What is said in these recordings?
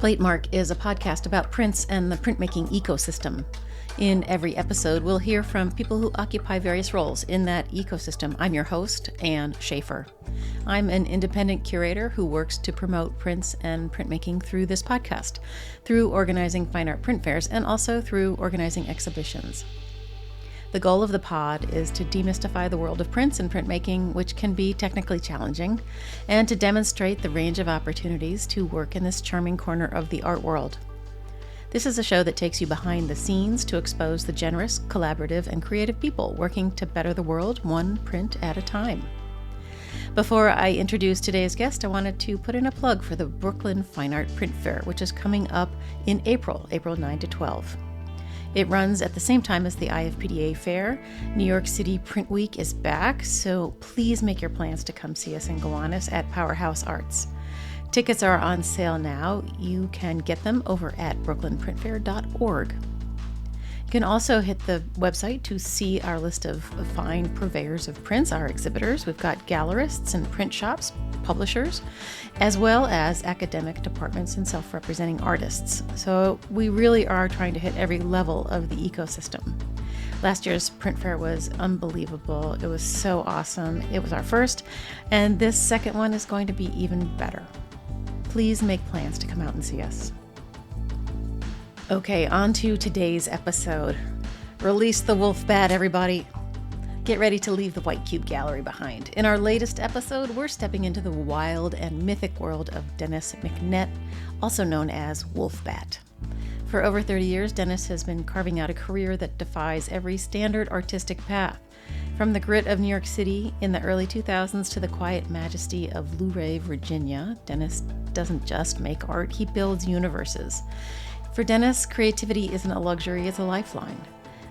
Platemark is a podcast about prints and the printmaking ecosystem. In every episode, we'll hear from people who occupy various roles in that ecosystem. I'm your host, Ann Schaefer. I'm an independent curator who works to promote prints and printmaking through this podcast, through organizing fine art print fairs, and also through organizing exhibitions. The goal of the pod is to demystify the world of prints and printmaking, which can be technically challenging, and to demonstrate the range of opportunities to work in this charming corner of the art world. This is a show that takes you behind the scenes to expose the generous, collaborative, and creative people working to better the world one print at a time. Before I introduce today's guest, I wanted to put in a plug for the Brooklyn Fine Art Print Fair, which is coming up in April 9 to 12. It runs at the same time as the IFPDA Fair. New York City Print Week is back, so please make your plans to come see us in Gowanus at Powerhouse Arts. Tickets are on sale now. You can get them over at brooklynprintfair.org. You can also hit the website to see our list of fine purveyors of prints, our exhibitors. We've got gallerists and print shops, publishers, as well as academic departments and self-representing artists. So we really are trying to hit every level of the ecosystem. Last year's print fair was unbelievable. It was so awesome. It was our first, and this second one is going to be even better. Please make plans to come out and see us. Okay, on to today's episode. Release the Wolfbat, everybody. Get ready to leave the White Cube Gallery behind. In our latest episode, we're stepping into the wild and mythic world of Dennis McNett, also known as Wolfbat. For over 30 years, Dennis has been carving out a career that defies every standard artistic path. From the grit of New York City in the early 2000s to the quiet majesty of Luray, Virginia, Dennis doesn't just make art, he builds universes. For Dennis, creativity isn't a luxury, it's a lifeline.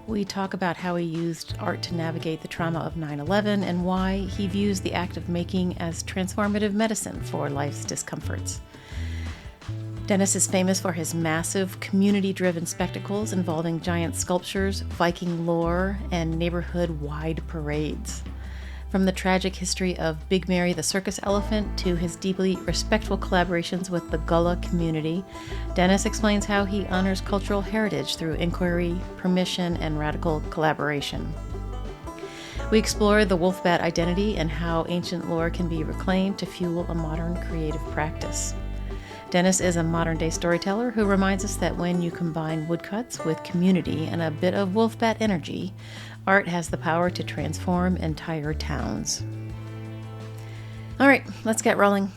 We talk about how he used art to navigate the trauma of 9/11 and why he views the act of making as transformative medicine for life's discomforts. Dennis is famous for his massive, community-driven spectacles involving giant sculptures, Viking lore, and neighborhood-wide parades. From the tragic history of Big Mary the circus elephant to his deeply respectful collaborations with the Gullah community, Dennis explains how he honors cultural heritage through inquiry, permission, and radical collaboration. We explore the Wolfbat identity and how ancient lore can be reclaimed to fuel a modern creative practice. Dennis is a modern-day storyteller who reminds us that when you combine woodcuts with community and a bit of Wolfbat energy, art has the power to transform entire towns. All right, let's get rolling.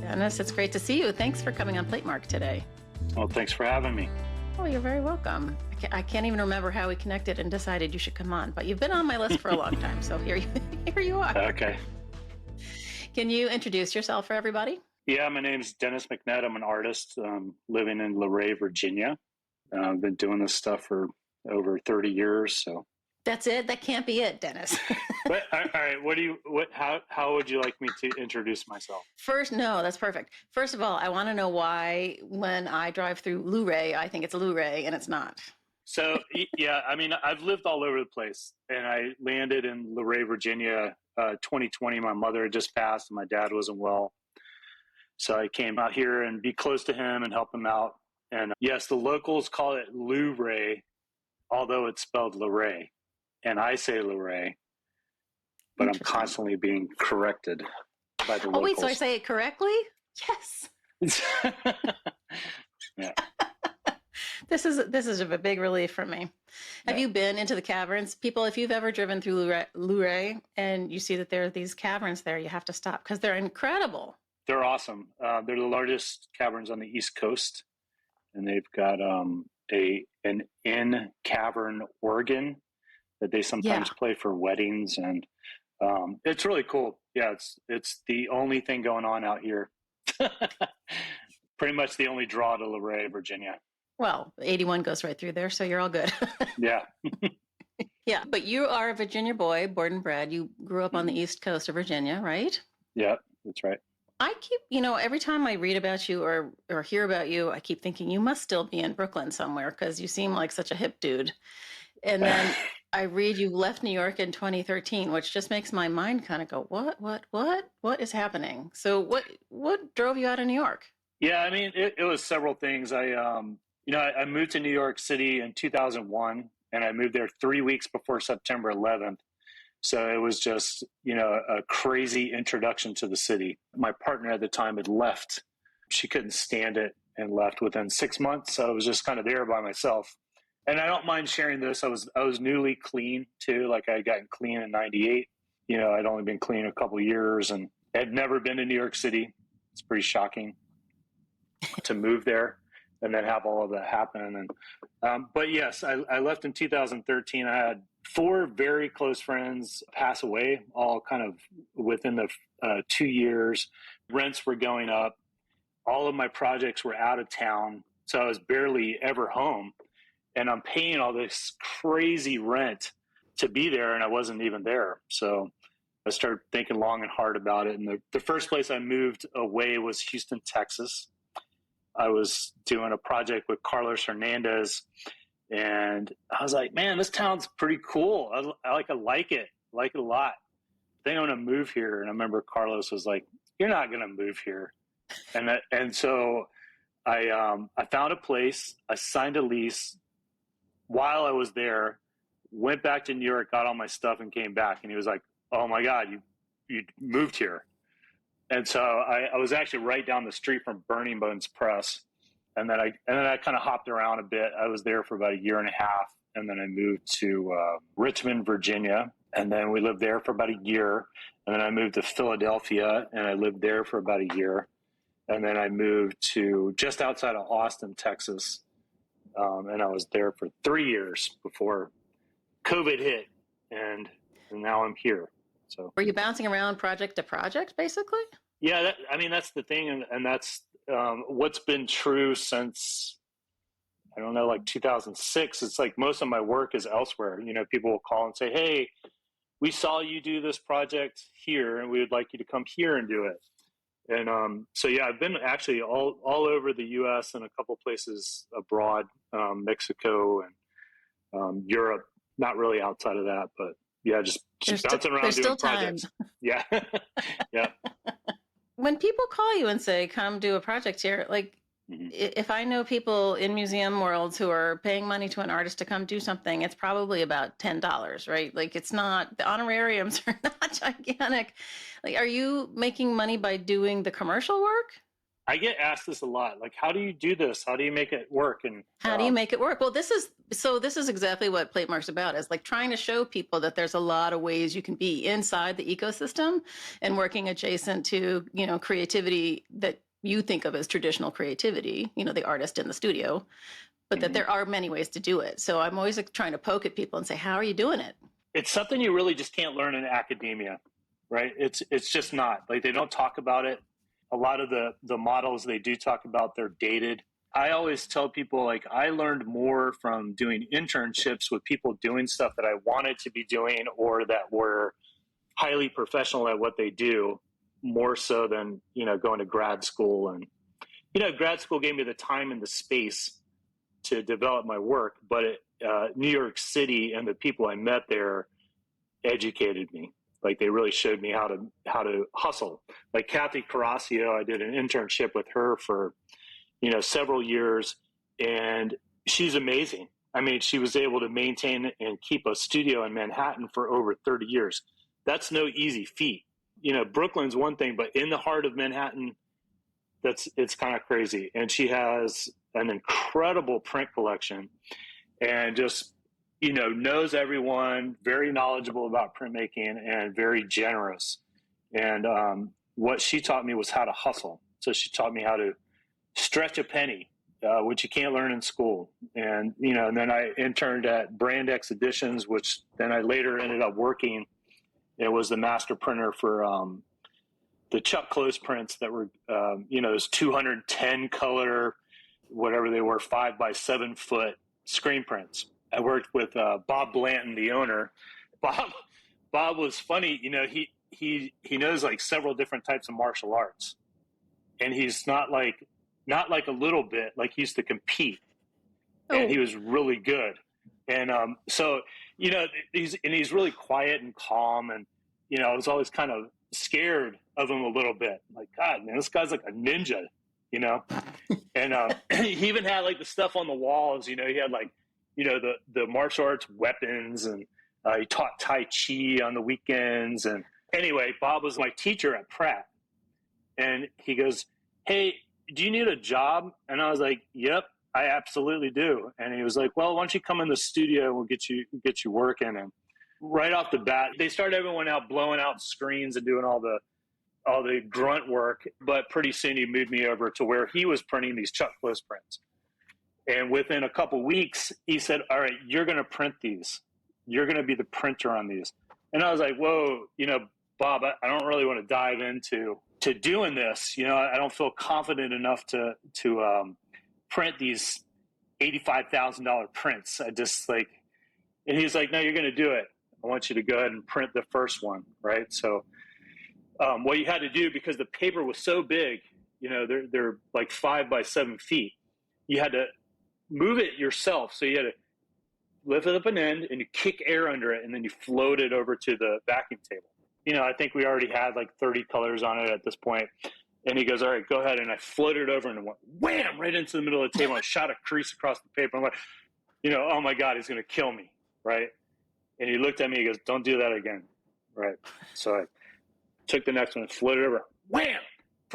Dennis, it's great to see you. Thanks for coming on Platemark today. Well, thanks for having me. Oh, you're very welcome. I can't even remember how we connected and decided you should come on, but you've been on my list for a long time, so here you are. Okay. Can you introduce yourself for everybody? Yeah, my name's Dennis McNett. I'm an artist living in Luray, Virginia. I've been doing this stuff for over 30 years. So that's it. That can't be it, Dennis. But, all right. How would you like me to introduce myself? No, that's perfect. First of all, I want to know why when I drive through Luray, I think it's Luray and it's not. So, yeah, I mean, I've lived all over the place, and I landed in Luray, Virginia, 2020. My mother had just passed and my dad wasn't well. So I came out here and be close to him and help him out. And yes, the locals call it Luray, although it's spelled Luray. And I say Luray, but I'm constantly being corrected by the locals. Oh, wait, so I say it correctly? Yes. Yeah. This is a big relief for me. Have you been into the caverns? People, if you've ever driven through Luray and you see that there are these caverns there, you have to stop because they're incredible. They're awesome. They're the largest caverns on the East Coast, and they've got an in-cavern organ that they sometimes play for weddings, and it's really cool. Yeah, it's the only thing going on out here. Pretty much the only draw to Luray, Virginia. Well, 81 goes right through there, so you're all good. Yeah. Yeah, but you are a Virginia boy, born and bred. You grew up on the East Coast of Virginia, right? Yeah, that's right. I keep, every time I read about you or hear about you, I keep thinking you must still be in Brooklyn somewhere because you seem like such a hip dude. And then I read you left New York in 2013, which just makes my mind kind of go, what is happening? So what drove you out of New York? Yeah, I mean, it was several things. I moved to New York City in 2001, and I moved there 3 weeks before September 11th. So it was just, a crazy introduction to the city. My partner at the time had left. She couldn't stand it and left within 6 months. So I was just kind of there by myself. And I don't mind sharing this. I was newly clean too. Like I had gotten clean in '98. I'd only been clean a couple of years and had never been to New York City. It's pretty shocking to move there and then have all of that happen. But yes, I left in 2013. I had 4 very close friends pass away, all kind of within the 2 years. Rents were going up. All of my projects were out of town. So I was barely ever home. And I'm paying all this crazy rent to be there, and I wasn't even there. So I started thinking long and hard about it. And the first place I moved away was Houston, Texas. I was doing a project with Carlos Hernandez, and I was like, man, this town's pretty cool. I like it a lot. I think I'm going to move here. And I remember Carlos was like, you're not going to move here. And so I found a place, I signed a lease while I was there, went back to New York, got all my stuff and came back. And he was like, oh my God, you moved here. And so I was actually right down the street from Burning Bones Press. And then I kind of hopped around a bit. I was there for about a year and a half. And then I moved to Richmond, Virginia. And then we lived there for about a year. And then I moved to Philadelphia, and I lived there for about a year. And then I moved to just outside of Austin, Texas. And I was there for 3 years before COVID hit. And now I'm here. So Were you bouncing around project to project, basically? Yeah, that's the thing. And that's what's been true since, I don't know, like 2006. It's like most of my work is elsewhere. People will call and say, hey, we saw you do this project here, and we would like you to come here and do it. And so, yeah, I've been actually all over the U.S. and a couple places abroad, Mexico and Europe, not really outside of that, but yeah, just bouncing around doing projects. Yeah. Yeah. When people call you and say, come do a project here, like if I know people in museum worlds who are paying money to an artist to come do something, it's probably about $10, right? Like it's not, the honorariums are not gigantic. Like, are you making money by doing the commercial work? I get asked this a lot. Like, how do you do this? How do you make it work? And how do you make it work? Well, this is exactly what Platemark's about, is like trying to show people that there's a lot of ways you can be inside the ecosystem and working adjacent to, creativity that you think of as traditional creativity, the artist in the studio, but that there are many ways to do it. So I'm always trying to poke at people and say, how are you doing it? It's something you really just can't learn in academia, right? It's just not. Like, they don't talk about it. A lot of the models they do talk about, they're dated. I always tell people, like, I learned more from doing internships with people doing stuff that I wanted to be doing or that were highly professional at what they do, more so than, going to grad school. And, grad school gave me the time and the space to develop my work, but New York City and the people I met there educated me. Like, they really showed me how to hustle. Like Kathy Carrasio, I did an internship with her for, several years, and she's amazing. I mean, she was able to maintain and keep a studio in Manhattan for over 30 years. That's no easy feat. Brooklyn's one thing, but in the heart of Manhattan, it's kind of crazy. And she has an incredible print collection and just, knows everyone, very knowledgeable about printmaking and very generous. And what she taught me was how to hustle. So she taught me how to stretch a penny, which you can't learn in school. And, and then I interned at Brand X Editions, which then I later ended up working. It was the master printer for the Chuck Close prints that were, those 210 color, whatever they were, 5 by 7 foot screen prints. I worked with Bob Blanton, the owner. Bob was funny. He knows like several different types of martial arts, and he's not like a little bit, like he used to compete, and he was really good. And so, he's really quiet and calm. And, I was always kind of scared of him a little bit. Like, God, man, this guy's like a ninja, And he even had like the stuff on the walls, he had like, the martial arts weapons, and he taught Tai Chi on the weekends. And anyway, Bob was my teacher at Pratt. And he goes, "Hey, do you need a job?" And I was like, "Yep, I absolutely do." And he was like, "Well, why don't you come in the studio and we'll get you working." And right off the bat, they started everyone out blowing out screens and doing all the grunt work. But pretty soon he moved me over to where he was printing these Chuck Close prints. And within a couple weeks, he said, "All right, you're going to print these. You're going to be the printer on these." And I was like, "Whoa, Bob, I don't really want to dive into doing this. I don't feel confident enough to print these $85,000 prints. I just like," and he's like, "No, you're going to do it. I want you to go ahead and print the first one." Right. So, what you had to do, because the paper was so big, they're like 5 by 7 feet. You had to move it yourself. So you had to lift it up an end and you kick air under it, and then you float it over to the vacuum table. I think we already had like 30 colors on it at this point. And he goes, "All right, go ahead." And I floated over and went wham right into the middle of the table. I shot a crease across the paper. I'm like, oh my God, he's going to kill me. Right. And he looked at me, he goes, "Don't do that again." Right. So I took the next one and floated over, wham,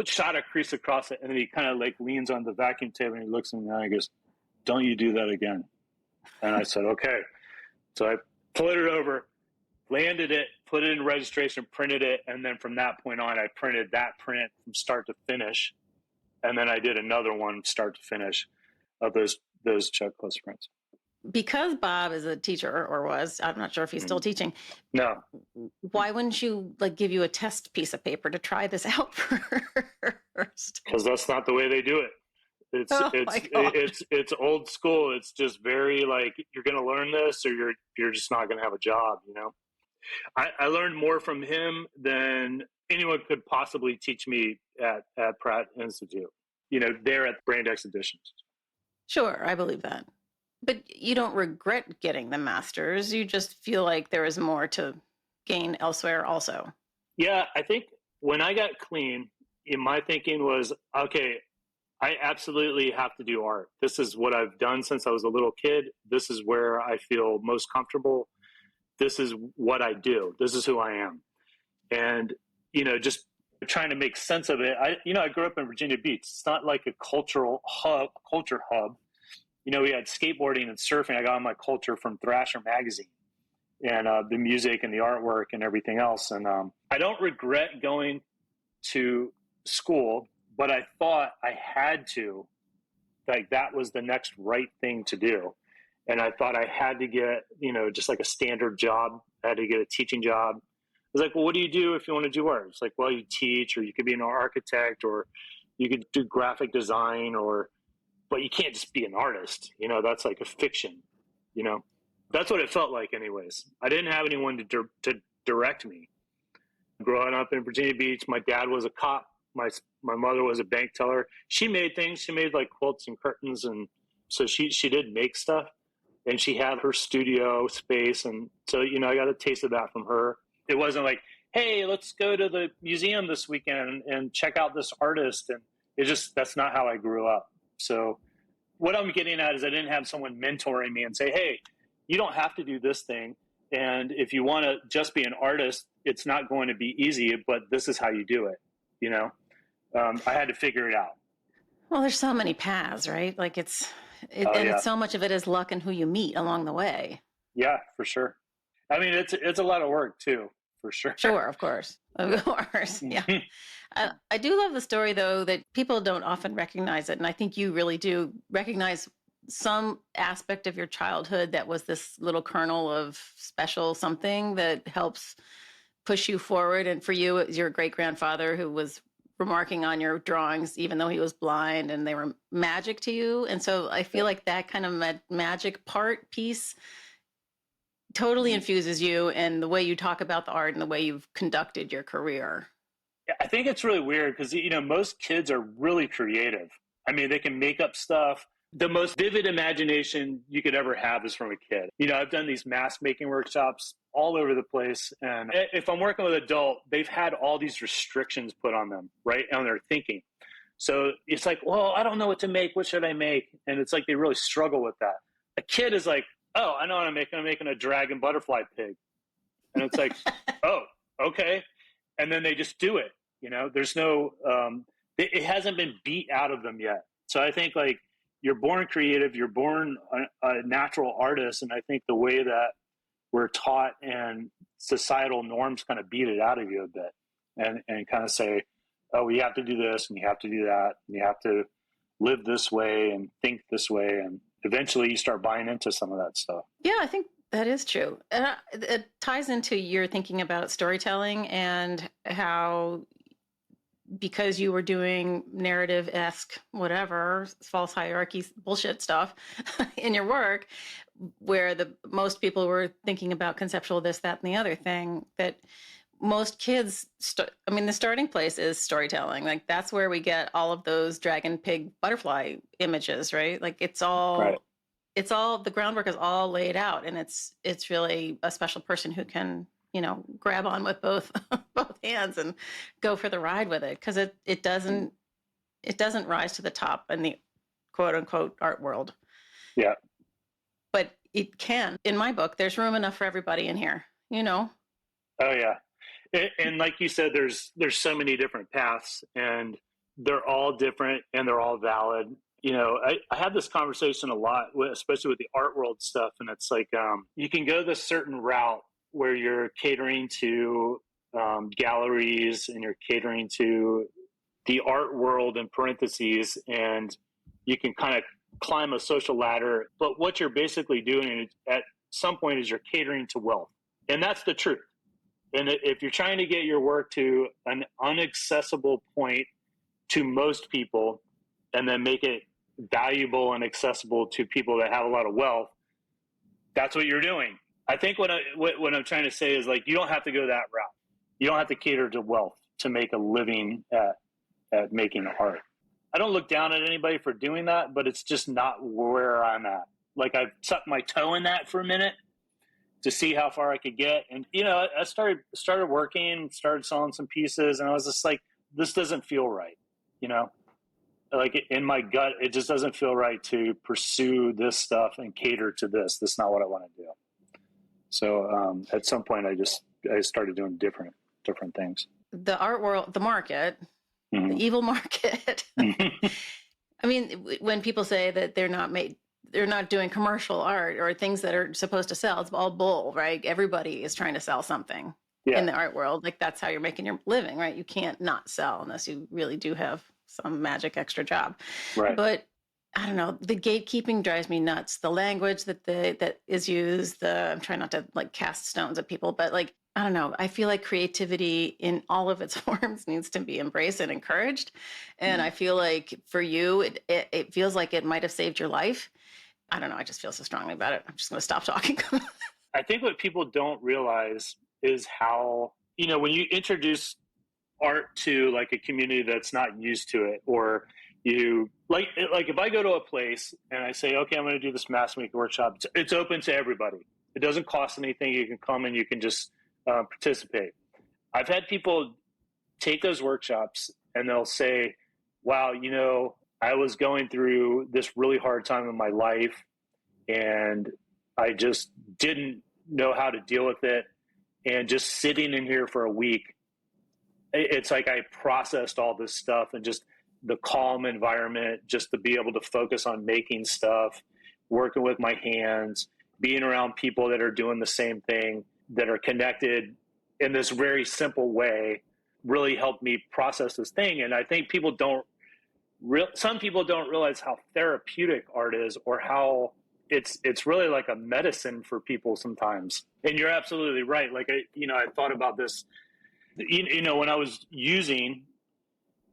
shot a crease across it. And then he kind of like leans on the vacuum table and he looks at me and he goes, "Don't you do that again." And I said, "Okay." So I floated over, landed it, put it in registration, printed it. And then from that point on, I printed that print from start to finish. And then I did another one start to finish of those Chuck Close prints. Because Bob is a teacher, or was, I'm not sure if he's still teaching. No. Why wouldn't you give you a test piece of paper to try this out first? Because that's not the way they do it. It's old school. It's just very like, you're going to learn this or you're just not going to have a job. I learned more from him than anyone could possibly teach me at Pratt Institute. There at Brand X Editions. Sure, I believe that. But you don't regret getting the master's. You just feel like there is more to gain elsewhere also. Yeah, I think when I got clean, my thinking was, okay, I absolutely have to do art. This is what I've done since I was a little kid. This is where I feel most comfortable. This is what I do. This is who I am. And, just trying to make sense of it. I grew up in Virginia Beach. It's not like a culture hub. We had skateboarding and surfing. I got my culture from Thrasher magazine and the music and the artwork and everything else. And I don't regret going to school, but I thought I had to, like that was the next right thing to do. And I thought I had to get, just like a standard job. I had to get a teaching job. I was like, well, what do you do if you want to do art? It's like, well, you teach, or you could be an architect, or you could do graphic design, but you can't just be an artist. That's like a fiction, That's what it felt like anyways. I didn't have anyone to direct me. Growing up in Virginia Beach, my dad was a cop. My mother was a bank teller. She made things. She made like quilts and curtains. And so she did make stuff. And she had her studio space. And so, I got a taste of that from her. It wasn't like, hey, let's go to the museum this weekend and check out this artist. And that's not how I grew up. So what I'm getting at is I didn't have someone mentoring me and say, hey, you don't have to do this thing. And if you want to just be an artist, it's not going to be easy, but this is how you do it. I had to figure it out. Well, there's so many paths, right? Like it's so much of it is luck and who you meet along the way. Yeah, for sure. I mean, it's a lot of work too, for sure. Sure, of course. Yeah. I do love the story, though, that people don't often recognize it. And I think you really do recognize some aspect of your childhood that was this little kernel of special something that helps push you forward. And for you, it was your great-grandfather who was remarking on your drawings, even though he was blind, and they were magic to you. And so I feel like that kind of magic piece totally infuses you and the way you talk about the art and the way you've conducted your career. Yeah, I think it's really weird because, most kids are really creative. I mean, they can make up stuff. The most vivid imagination you could ever have is from a kid. I've done these mask making workshops all over the place. And if I'm working with an adult, they've had all these restrictions put on them, right? On their thinking. So it's like, well, I don't know what to make. What should I make? And it's like they really struggle with that. A kid is like, oh, I know what I'm making. I'm making a dragon butterfly pig. And it's like, oh, okay. And then they just do it. There's no, it hasn't been beat out of them yet. So I think like you're born creative, you're born a natural artist. And I think the way that we're taught and societal norms kind of beat it out of you a bit and kind of say, oh, you have to do this and you have to do that. And you have to live this way and think this way. And eventually you start buying into some of that stuff. Yeah, I think that is true. And it ties into your thinking about storytelling and how, because you were doing narrative-esque, whatever, false hierarchy bullshit stuff in your work, where most people were thinking about conceptual this, that, and the other thing, that most kids, the starting place is storytelling. Like that's where we get all of those dragon, pig, butterfly images, right? Like it's all... Right. It's all, the groundwork is all laid out, and it's really a special person who can, grab on with both hands and go for the ride with it, because it doesn't rise to the top in the quote unquote art world. Yeah. But it can. In my book, there's room enough for everybody in here, Oh yeah. And like you said, there's so many different paths, and they're all different and they're all valid. I have this conversation a lot, especially with the art world stuff. And it's like, you can go this certain route where you're catering to galleries and you're catering to the art world in parentheses, and you can kind of climb a social ladder. But what you're basically doing at some point is you're catering to wealth. And that's the truth. And if you're trying to get your work to an inaccessible point to most people and then make it valuable and accessible to people that have a lot of wealth, that's what you're doing. I think what I'm trying to say is like, you don't have to go that route. You don't have to cater to wealth to make a living at making art. I don't look down at anybody for doing that, but it's just not where I'm at. Like I've tucked my toe in that for a minute to see how far I could get. And, I started working, started selling some pieces, and I was just like, this doesn't feel right. Like in my gut, it just doesn't feel right to pursue this stuff and cater to this. That's not what I want to do. So at some point, I started doing different things. The art world, the market, mm-hmm. the evil market. I mean, when people say that they're not doing commercial art or things that are supposed to sell, it's all bull, right? Everybody is trying to sell something in the art world. Like that's how you're making your living, right? You can't not sell unless you really do have some magic extra job. Right. But I don't know, the gatekeeping drives me nuts. The language that is used, I'm trying not to like cast stones at people, but like, I don't know, I feel like creativity in all of its forms needs to be embraced and encouraged. And I feel like for you, it feels like it might have saved your life. I don't know, I just feel so strongly about it. I'm just going to stop talking. I think what people don't realize is how, when you introduce art to like a community that's not used to it, or you like if I go to a place and I say, okay, I'm going to do this mask making workshop, it's open to everybody. It doesn't cost anything. You can come and you can just participate. I've had people take those workshops and they'll say, wow, I was going through this really hard time in my life and I just didn't know how to deal with it. And just sitting in here for a week, it's like I processed all this stuff and just the calm environment, just to be able to focus on making stuff, working with my hands, being around people that are doing the same thing, that are connected in this very simple way, really helped me process this thing. And I think some people don't realize how therapeutic art is, or how it's really like a medicine for people sometimes. And you're absolutely right. Like, I thought about this, when I was using,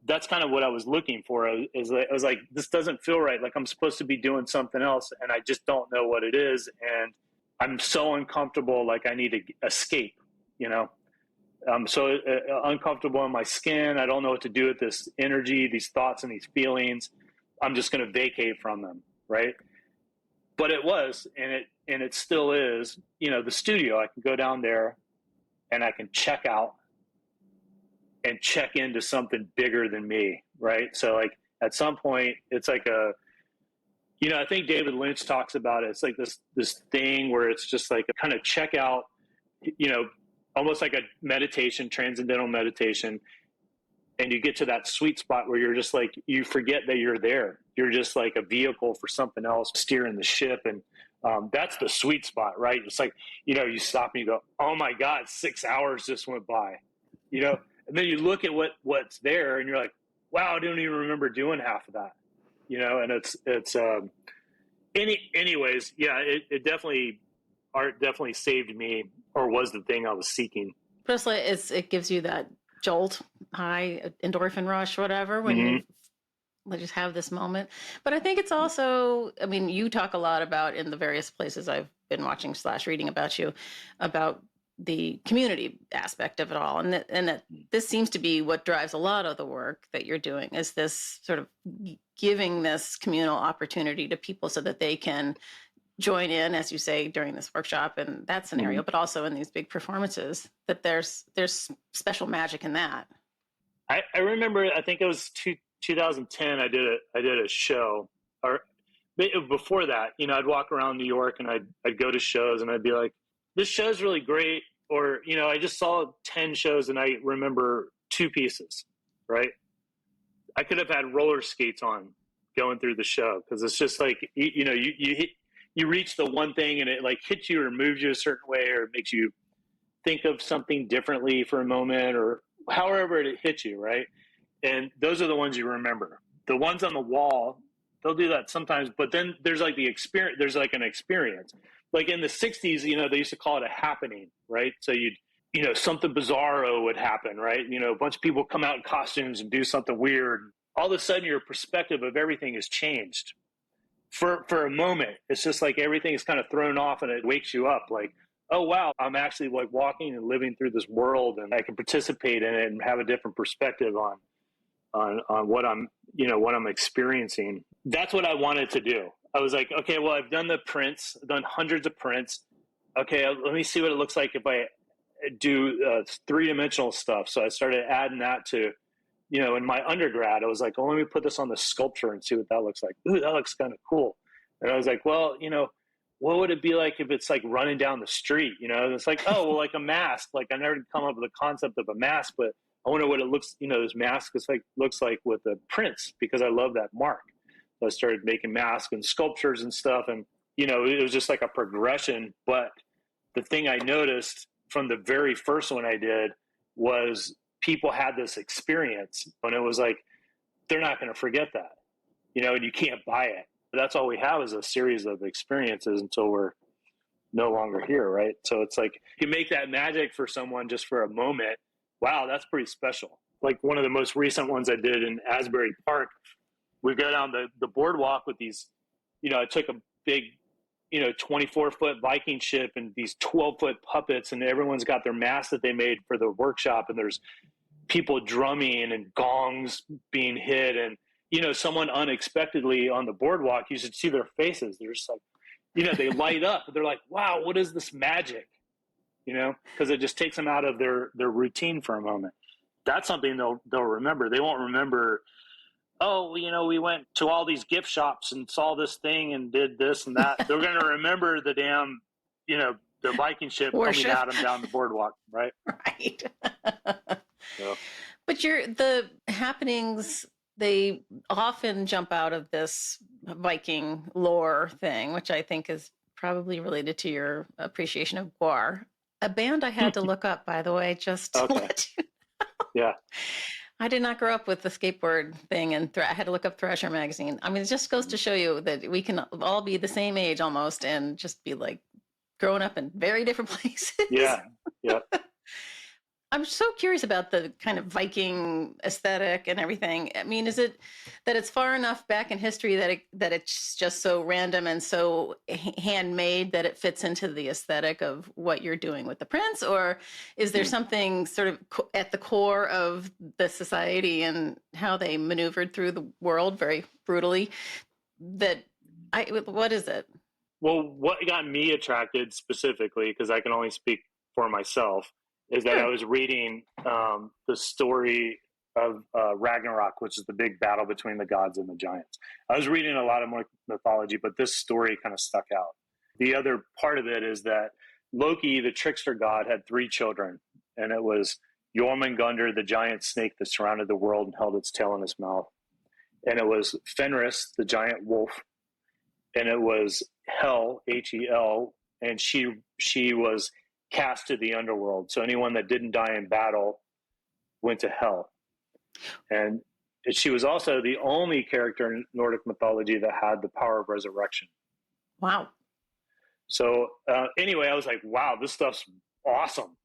that's kind of what I was looking for. I was like, this doesn't feel right. Like I'm supposed to be doing something else and I just don't know what it is. And I'm so uncomfortable. Like I need to escape, I'm so uncomfortable in my skin. I don't know what to do with this energy, these thoughts and these feelings. I'm just going to vacate from them. right? But it was, and it still is, the studio. I can go down there and I can check out and check into something bigger than me, right? So like at some point it's like I think David Lynch talks about it. It's like this thing where it's just like a kind of check out, almost like a meditation, transcendental meditation. And you get to that sweet spot where you're just like, you forget that you're there. You're just like a vehicle for something else steering the ship. And that's the sweet spot, right? It's like, you stop and you go, oh my God, 6 hours just went by, and then you look at what's there and you're like, wow, I don't even remember doing half of that, and anyways, yeah, it definitely, art definitely saved me, or was the thing I was seeking. Personally, it gives you that jolt, high endorphin rush, whatever, when you just have this moment. But I think it's also, I mean, you talk a lot about, in the various places I've been watching / reading about you, about the community aspect of it all. And that this seems to be what drives a lot of the work that you're doing, is this sort of giving this communal opportunity to people so that they can join in, as you say, during this workshop and that scenario, but also in these big performances, that there's special magic in that. I remember, I think it was 2010, I did a show, or before that, I'd walk around New York and I'd go to shows and I'd be like, this show's really great. Or, I just saw 10 shows and I remember 2 pieces, right? I could have had roller skates on going through the show, because it's just like, you reach the one thing and it like hits you or moves you a certain way, or it makes you think of something differently for a moment, or however it hits you, right? And those are the ones you remember. The ones on the wall, they'll do that sometimes, but then there's like there's like an experience. Like in the 60s, they used to call it a happening, right? So something bizarro would happen, right? A bunch of people come out in costumes and do something weird. All of a sudden your perspective of everything has changed. For a moment, it's just like everything is kind of thrown off and it wakes you up like, oh wow, I'm actually like walking and living through this world, and I can participate in it and have a different perspective on what I'm experiencing. That's what I wanted to do. I was like, okay, well, I've done the prints, I've done hundreds of prints. Okay, let me see what it looks like if I do 3-dimensional stuff. So I started adding that to, in my undergrad, I was like, oh, let me put this on the sculpture and see what that looks like. Ooh, that looks kind of cool. And I was like, well, what would it be like if it's like running down the street? And it's like, oh, well, like a mask. Like I never come up with the concept of a mask, but I wonder what it looks, this mask looks like with the prints, because I love that mark. So I started making masks and sculptures and stuff. And, it was just like a progression. But the thing I noticed from the very first one I did was people had this experience, and it was like, they're not going to forget that, and you can't buy it. But that's all we have, is a series of experiences until we're no longer here, right? So it's like, you make that magic for someone just for a moment. Wow, that's pretty special. Like one of the most recent ones I did in Asbury Park, we go down the boardwalk with these, I took a big, 24-foot Viking ship and these 12-foot puppets, and everyone's got their masks that they made for the workshop, and there's people drumming and gongs being hit, and someone unexpectedly on the boardwalk, you should see their faces. They're just like, they light up. They're like, wow, what is this magic? Because it just takes them out of their routine for a moment. That's something they'll remember. They won't remember, oh, we went to all these gift shops and saw this thing and did this and that. They're going to remember the damn, the Viking ship coming at them down the boardwalk, right? Right. So. But the happenings, they often jump out of this Viking lore thing, which I think is probably related to your appreciation of Gwar. A band I had to look up, by the way, just to let you know. Yeah. I did not grow up with the skateboard thing, and I had to look up Thrasher magazine. I mean, it just goes to show you that we can all be the same age almost and just be like growing up in very different places. Yeah. Yeah. I'm so curious about the kind of Viking aesthetic and everything. I mean, is it that it's far enough back in history that it's just so random and so handmade that it fits into the aesthetic of what you're doing with the prints? Or is there something sort of at the core of the society and how they maneuvered through the world very brutally that What is it? Well, what got me attracted specifically, because I can only speak for myself, is that I Sure. was reading the story of Ragnarok, which is the big battle between the gods and the giants. I was reading a lot of more mythology, but this story kind of stuck out. The other part of it is that Loki, the trickster god, had three children, and it was Jormungandr, the giant snake that surrounded the world and held its tail in its mouth, and it was Fenris, the giant wolf, and it was Hel, Hel, and she was cast to the underworld. So anyone that didn't die in battle went to hell. And she was also the only character in Nordic mythology that had the power of resurrection. Wow. So anyway, I was like, wow, this stuff's awesome,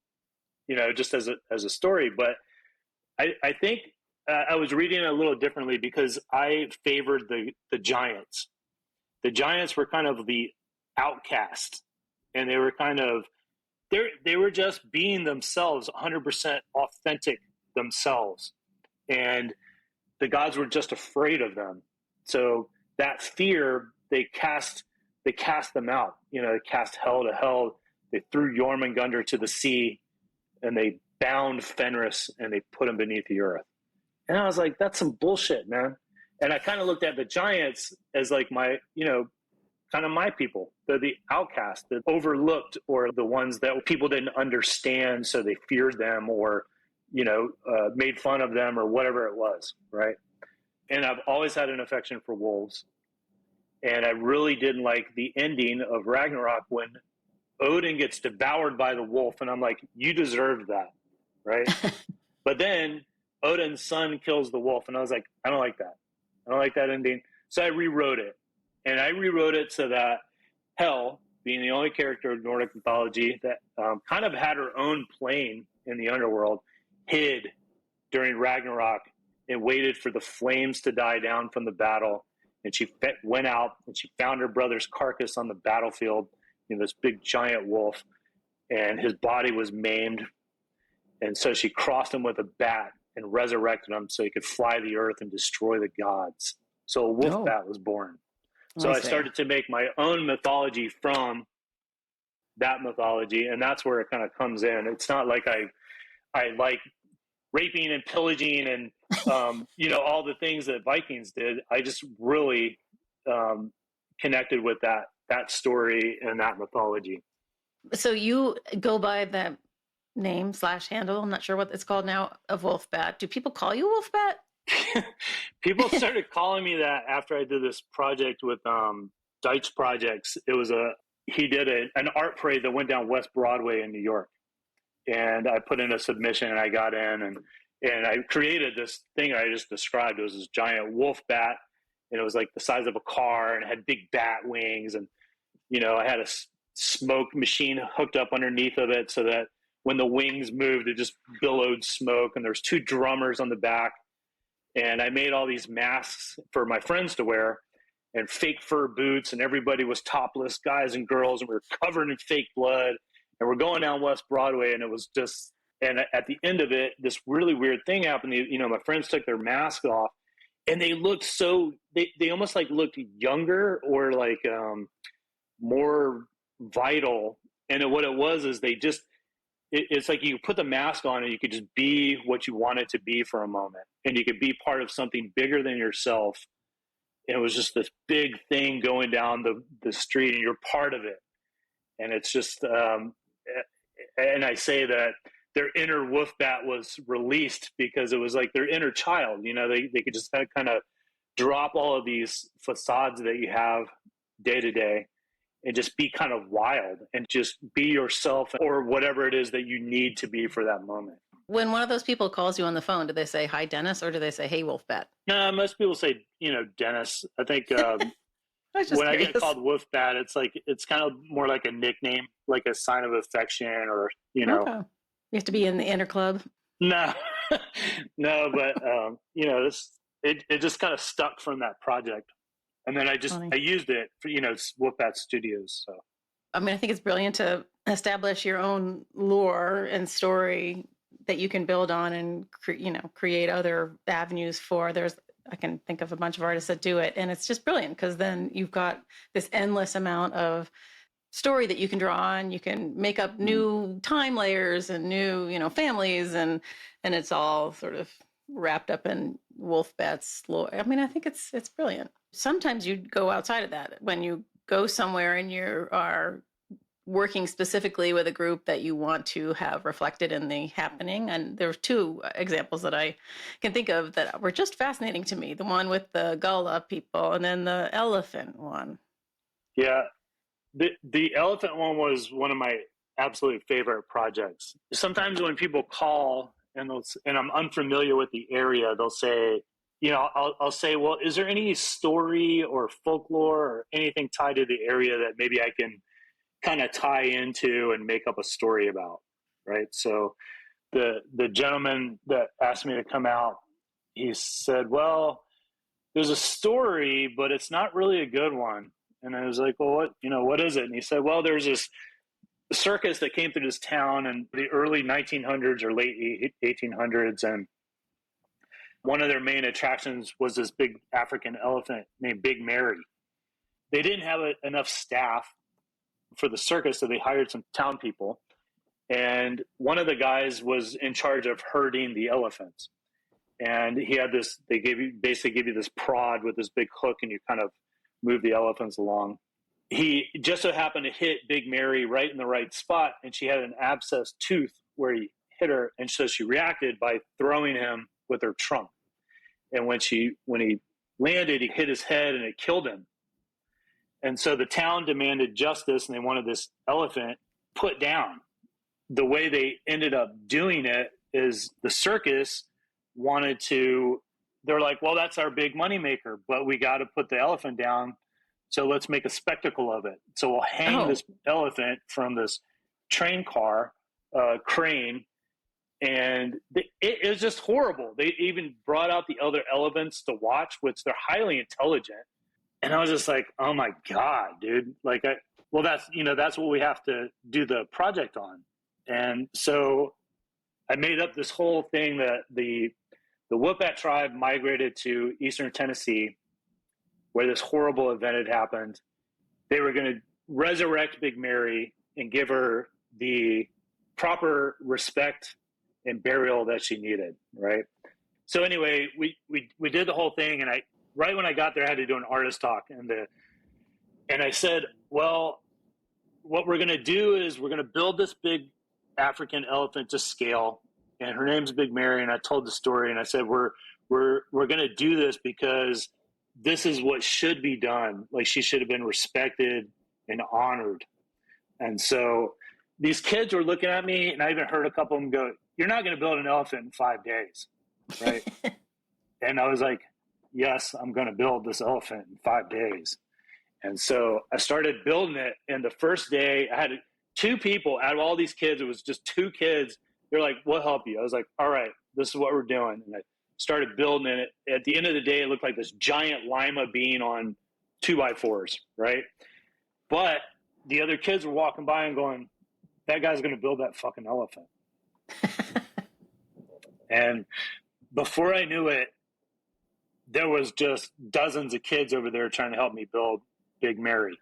just as a story. But I think I was reading it a little differently because I favored the giants. The giants were kind of the outcast, and they were kind of they were just being themselves, 100% authentic themselves, and the gods were just afraid of them. So that fear, they cast them out. They cast Hel to hell. They threw Jormungandr to the sea, and they bound Fenris and they put him beneath the earth. And I was like, that's some bullshit, man. And I kind of looked at the giants as like my, kind of my people. They're the outcasts, the overlooked, or the ones that people didn't understand, so they feared them or, made fun of them or whatever it was, right? And I've always had an affection for wolves. And I really didn't like the ending of Ragnarok when Odin gets devoured by the wolf. And I'm like, you deserved that, right? But then Odin's son kills the wolf. And I was like, I don't like that. I don't like that ending. So I rewrote it. And I rewrote it so that Hel, being the only character of Nordic mythology that kind of had her own plane in the underworld, hid during Ragnarok and waited for the flames to die down from the battle. And she went out and she found her brother's carcass on the battlefield, this big giant wolf, and his body was maimed. And so she crossed him with a bat and resurrected him so he could fly the earth and destroy the gods. So a Wolfbat was born. So I started to make my own mythology from that mythology, and that's where it kind of comes in. It's not like I like raping and pillaging and all the things that Vikings did. I just really connected with that story and that mythology. So you go by the name / handle, I'm not sure what it's called now, of Wolfbat. Do people call you Wolfbat? People started calling me that after I did this project with Deitch Projects. It was he did an art parade that went down West Broadway in New York, and I put in a submission and I got in, and I created this thing I just described. It was this giant wolf bat, and it was like the size of a car, and it had big bat wings, and I had a smoke machine hooked up underneath of it so that when the wings moved, it just billowed smoke, and there's two drummers on the back. And I made all these masks for my friends to wear and fake fur boots, and everybody was topless, guys and girls, and we were covered in fake blood. And we're going down West Broadway, and it was just, and at the end of it, this really weird thing happened. My friends took their masks off, and they looked they almost like looked younger or like more vital. And what it was is they just, it's like you put the mask on and you could just be what you wanted to be for a moment, and you could be part of something bigger than yourself. And it was just this big thing going down the street, and you're part of it. And it's just, and I say that their inner Wolfbat was released because it was like their inner child. They could just kind of drop all of these facades that you have day to day and just be kind of wild and just be yourself or whatever it is that you need to be for that moment. When one of those people calls you on the phone, do they say, "Hi, Dennis," or do they say, "Hey, Wolfbat"? No, most people say, Dennis. I think when I get called Wolfbat, it's kind of more like a nickname, like a sign of affection, or Okay. You have to be in the inner club. No, no, but it just kind of stuck from that project. And then I used it for, Wolfbat Studios. So, I mean, I think it's brilliant to establish your own lore and story that you can build on and, create other avenues for. There's I can think of a bunch of artists that do it, and it's just brilliant because then you've got this endless amount of story that you can draw on. You can make up new time layers and new, families, and it's all sort of wrapped up in Wolfbat's lore. I mean, I think it's brilliant. Sometimes you go outside of that when you go somewhere and you are working specifically with a group that you want to have reflected in the happening. And there were two examples that I can think of that were just fascinating to me. The one with the Gullah people and then the elephant one. Yeah. The elephant one was one of my absolute favorite projects. Sometimes when people call and I'm unfamiliar with the area, they'll say, I'll say, well, is there any story or folklore or anything tied to the area that maybe I can kind of tie into and make up a story about, right? So the gentleman that asked me to come out, he said, well, there's a story, but it's not really a good one. And I was like, well, what is it? And he said, well, there's this circus that came through this town in the early 1900s or late 1800s. And one of their main attractions was this big African elephant named Big Mary. They didn't have enough staff for the circus, so they hired some town people. And one of the guys was in charge of herding the elephants. And he had this, basically give you this prod with this big hook, and you kind of move the elephants along. He just so happened to hit Big Mary right in the right spot, and she had an abscessed tooth where he hit her, and so she reacted by throwing him with her trunk. And when he landed, he hit his head and it killed him. And so the town demanded justice, and they wanted this elephant put down. The way they ended up doing it is the circus wanted to, they're like, well, that's our big moneymaker, but we got to put the elephant down. So let's make a spectacle of it. So we'll hang this elephant from this train car, crane. And it was just horrible. They even brought out the other elephants to watch, which they're highly intelligent. And I was just like, oh my God, dude. That's what we have to do the project on. And so I made up this whole thing that the Wolfbat tribe migrated to eastern Tennessee, where this horrible event had happened. They were going to resurrect Big Mary and give her the proper respect and burial that she needed, right? So anyway, we did the whole thing, and right when I got there, I had to do an artist talk, and I said, well, what we're going to do is we're going to build this big African elephant to scale, and her name's Big Mary. And I told the story, and I said, we're going to do this because this is what should be done. Like, she should have been respected and honored. And so these kids were looking at me, and I even heard a couple of them go, you're not going to build an elephant in 5 days, right? And I was like, yes, I'm going to build this elephant in 5 days. And so I started building it. And the first day I had two people out of all these kids. It was just two kids. They're like, we'll help you. I was like, all right, this is what we're doing. And I started building it. At the end of the day, it looked like this giant lima bean on 2x4s, right? But the other kids were walking by and going, that guy's going to build that fucking elephant. And before I knew it, there was just dozens of kids over there trying to help me build Big Mary.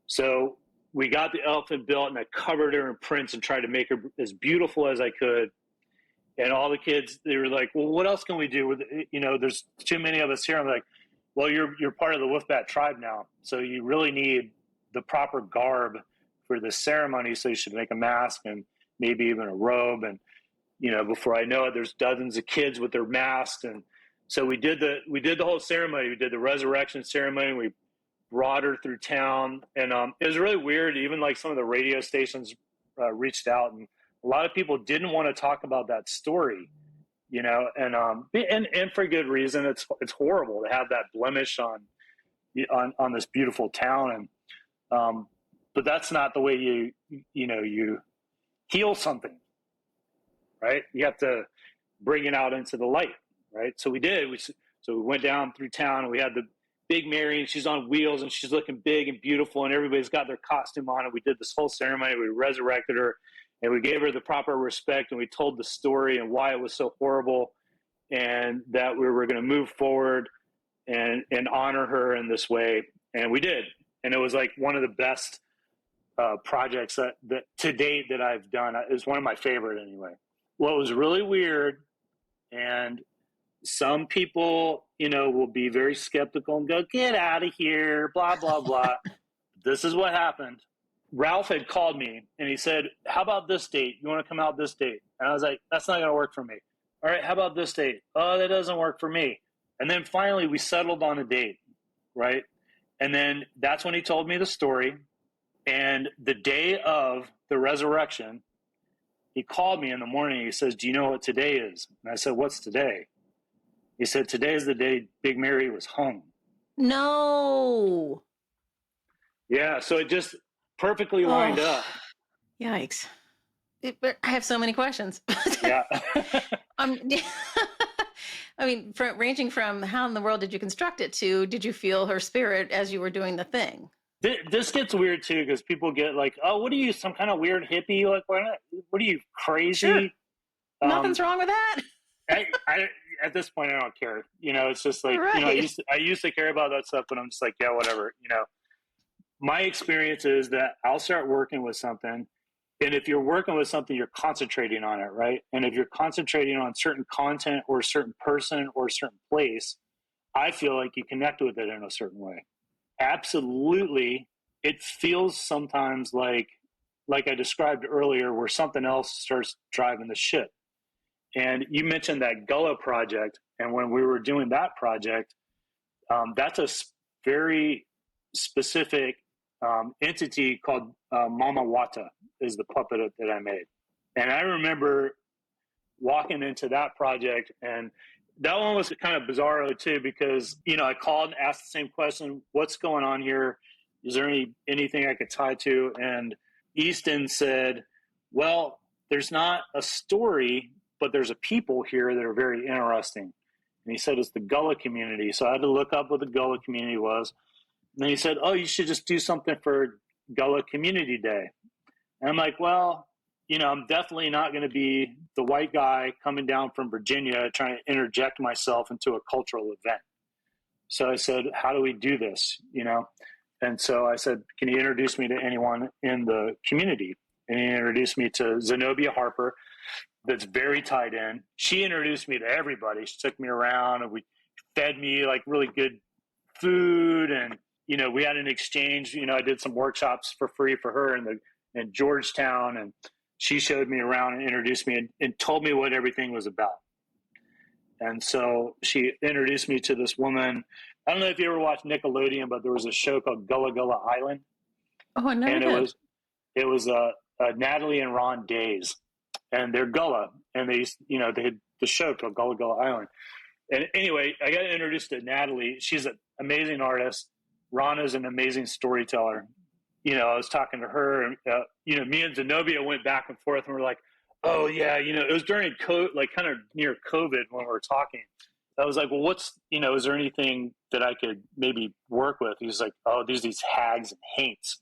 So we got the elephant built, and I covered her in prints and tried to make her as beautiful as I could. And all the kids, they were like, well, what else can we do with it? There's too many of us here. I'm like, well, you're part of the Wolfbat tribe now, so you really need the proper garb for this ceremony. So you should make a mask and maybe even a robe. And before I know it, there's dozens of kids with their masks. And so we did the whole ceremony. We did the resurrection ceremony. We brought her through town, and it was really weird. Even like some of the radio stations reached out, and a lot of people didn't want to talk about that story, and for good reason. It's horrible to have that blemish on this beautiful town, and but that's not the way you heal something, right? You have to bring it out into the light, right? So we did. So we went down through town, and we had the Big Mary, and she's on wheels, and she's looking big and beautiful, and everybody's got their costume on, and we did this whole ceremony. We resurrected her, and we gave her the proper respect, and we told the story and why it was so horrible. and that we were going to move forward and honor her in this way. And we did. And it was like one of the best projects that to date that I've done. It was one of my favorite anyway. What was really weird, and some people, will be very skeptical and go, get out of here, blah, blah, blah. This is what happened. Ralph had called me and he said, how about this date? You want to come out this date? And I was like, that's not going to work for me. All right, how about this date? Oh, that doesn't work for me. And then finally we settled on a date, right? And then that's when he told me the story. And the day of the resurrection, he called me in the morning. He says, do you know what today is? And I said, what's today? He said, today is the day Big Mary was hung. No. Yeah, so it just perfectly lined up. Yikes. I have so many questions. Yeah. I mean, ranging from how in the world did you construct it to, did you feel her spirit as you were doing the thing? This gets weird too, because people get like, oh, what are you, some kind of weird hippie? Like, what are you, crazy? Sure. Nothing's wrong with that. I at this point, I don't care. It's just like, right. I used to care about that stuff, but I'm just like, yeah, whatever. My experience is that I'll start working with something. And if you're working with something, you're concentrating on it, right? And if you're concentrating on certain content or a certain person or a certain place, I feel like you connect with it in a certain way. Absolutely. It feels sometimes like I described earlier, where something else starts driving the ship. And you mentioned that Gullah project. And when we were doing that project, that's a very specific entity called Mama Wata is the puppet that I made. And I remember walking into that project, and that one was kind of bizarro too, because, I called and asked the same question, what's going on here? Is there anything I could tie to? And Easton said, well, there's not a story, but there's a people here that are very interesting. And he said, it's the Gullah community. So I had to look up what the Gullah community was. And then he said, oh, you should just do something for Gullah Community Day. And I'm like, well, I'm definitely not going to be the white guy coming down from Virginia trying to interject myself into a cultural event. So I said, how do we do this? And so I said, can you introduce me to anyone in the community? And he introduced me to Zenobia Harper, that's very tied in. She introduced me to everybody. She took me around and we fed me like really good food. And, we had an exchange. I did some workshops for free for her in Georgetown. And she showed me around and introduced me and told me what everything was about. And so she introduced me to this woman. I don't know if you ever watched Nickelodeon, but there was a show called Gullah Gullah Island. Oh, I never did. It was Natalie and Ron Days, and they're Gullah, and they had the show called Gullah Gullah Island. And anyway, I got introduced to Natalie. She's an amazing artist. Ron is an amazing storyteller. I was talking to her, and me and Zenobia went back and forth, and we're like, oh yeah, it was during like kind of near COVID when we were talking. I was like, well, is there anything that I could maybe work with? He's like, oh, there's these hags and haints,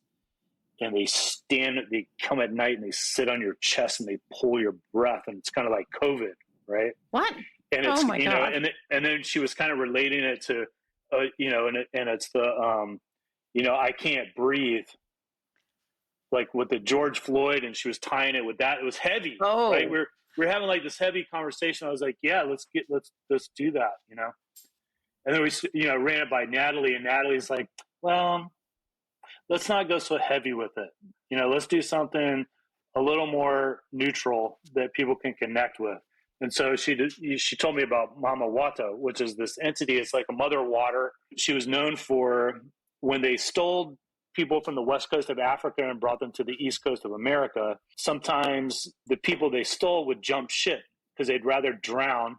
and they come at night and they sit on your chest and they pull your breath, and it's kind of like COVID, right? What? And it's, oh my God. And then she was kind of relating it to, and it's the, I can't breathe, like with the George Floyd, and she was tying it with that. It was heavy, right? We're having like this heavy conversation. I was like, yeah, let's do that, And then we, ran it by Natalie, and Natalie's like, well, let's not go so heavy with it. Let's do something a little more neutral that people can connect with. And so she told me about Mama Wata, which is this entity. It's like a mother water. She was known for when they stole people from the west coast of Africa and brought them to the east coast of America. Sometimes the people they stole would jump ship because they'd rather drown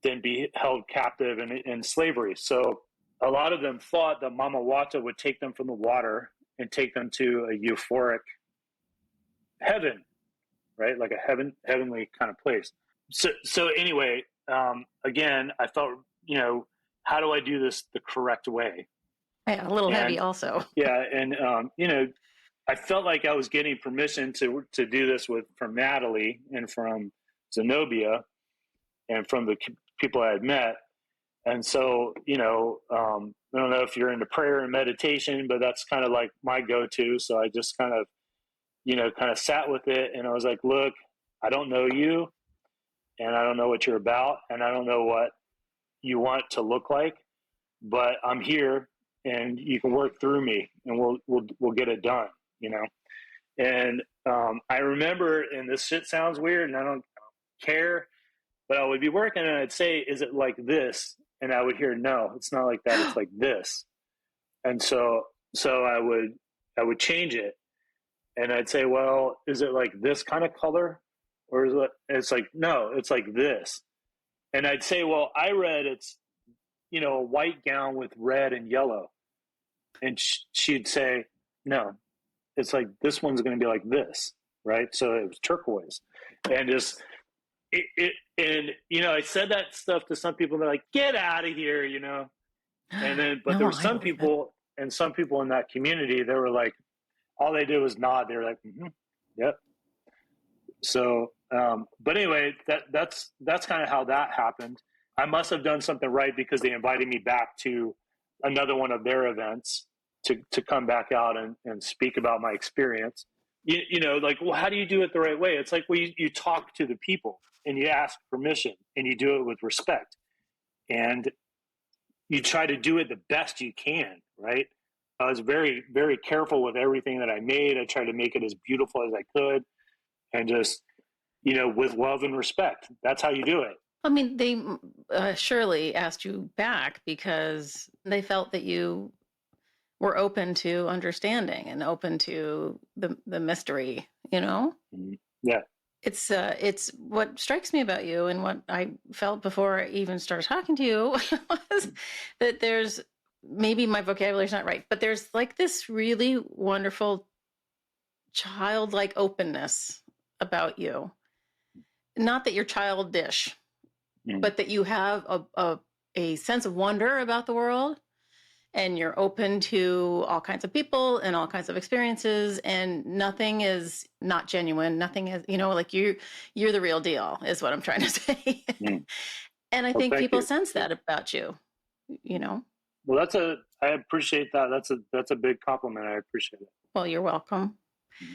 than be held captive in slavery. So a lot of them thought that Mama Wata would take them from the water and take them to a euphoric heaven, right? Like a heavenly kind of place. So anyway, again, I felt, how do I do this the correct way? Yeah, a little heavy also. Yeah. And, I felt like I was getting permission to do this from Natalie and from Zenobia and from the people I had met. And so, I don't know if you're into prayer and meditation, but that's kind of like my go-to. So I just kind of sat with it, and I was like, look, I don't know you, and I don't know what you're about, and I don't know what you want to look like, but I'm here, and you can work through me, and we'll get it done, And I remember, and this shit sounds weird, and I don't care, but I would be working, and I'd say, "Is it like this?" And I would hear, "No, it's not like that. It's like this." And so I would change it, and I'd say, "Well, is it like this kind of color, or is it?" It's like, "No, it's like this." And I'd say, "Well, I read it's a white gown with red and yellow," and she'd say, "No, it's like this one's going to be like this, right?" So it was turquoise, and just I said that stuff to some people. They're like, "Get out of here," And then, but No, there were I some believe people, and some people in that community, they were like, all they did was nod. They were like, mm-hmm, "Yep." So, but anyway, that's kind of how that happened. I must have done something right because they invited me back to another one of their events to come back out and speak about my experience. Like, well, how do you do it the right way? It's like, well, you talk to the people and you ask permission and you do it with respect and you try to do it the best you can, right? I was very, very careful with everything that I made. I tried to make it as beautiful as I could and just, with love and respect. That's how you do it. I mean, they surely asked you back because they felt that you were open to understanding and open to the mystery, Mm-hmm. Yeah. It's what strikes me about you and what I felt before I even started talking to you was that there's, maybe my vocabulary is not right, but there's like this really wonderful childlike openness about you. Not that you're childish, Mm-hmm. but that you have a sense of wonder about the world, and you're open to all kinds of people and all kinds of experiences, and nothing is not genuine. Nothing is, like you're the real deal is what I'm trying to say. Mm-hmm. And I think thank people you. sense that about you, Well, I appreciate that. That's a big compliment. I appreciate it. Well, you're welcome. Mm-hmm.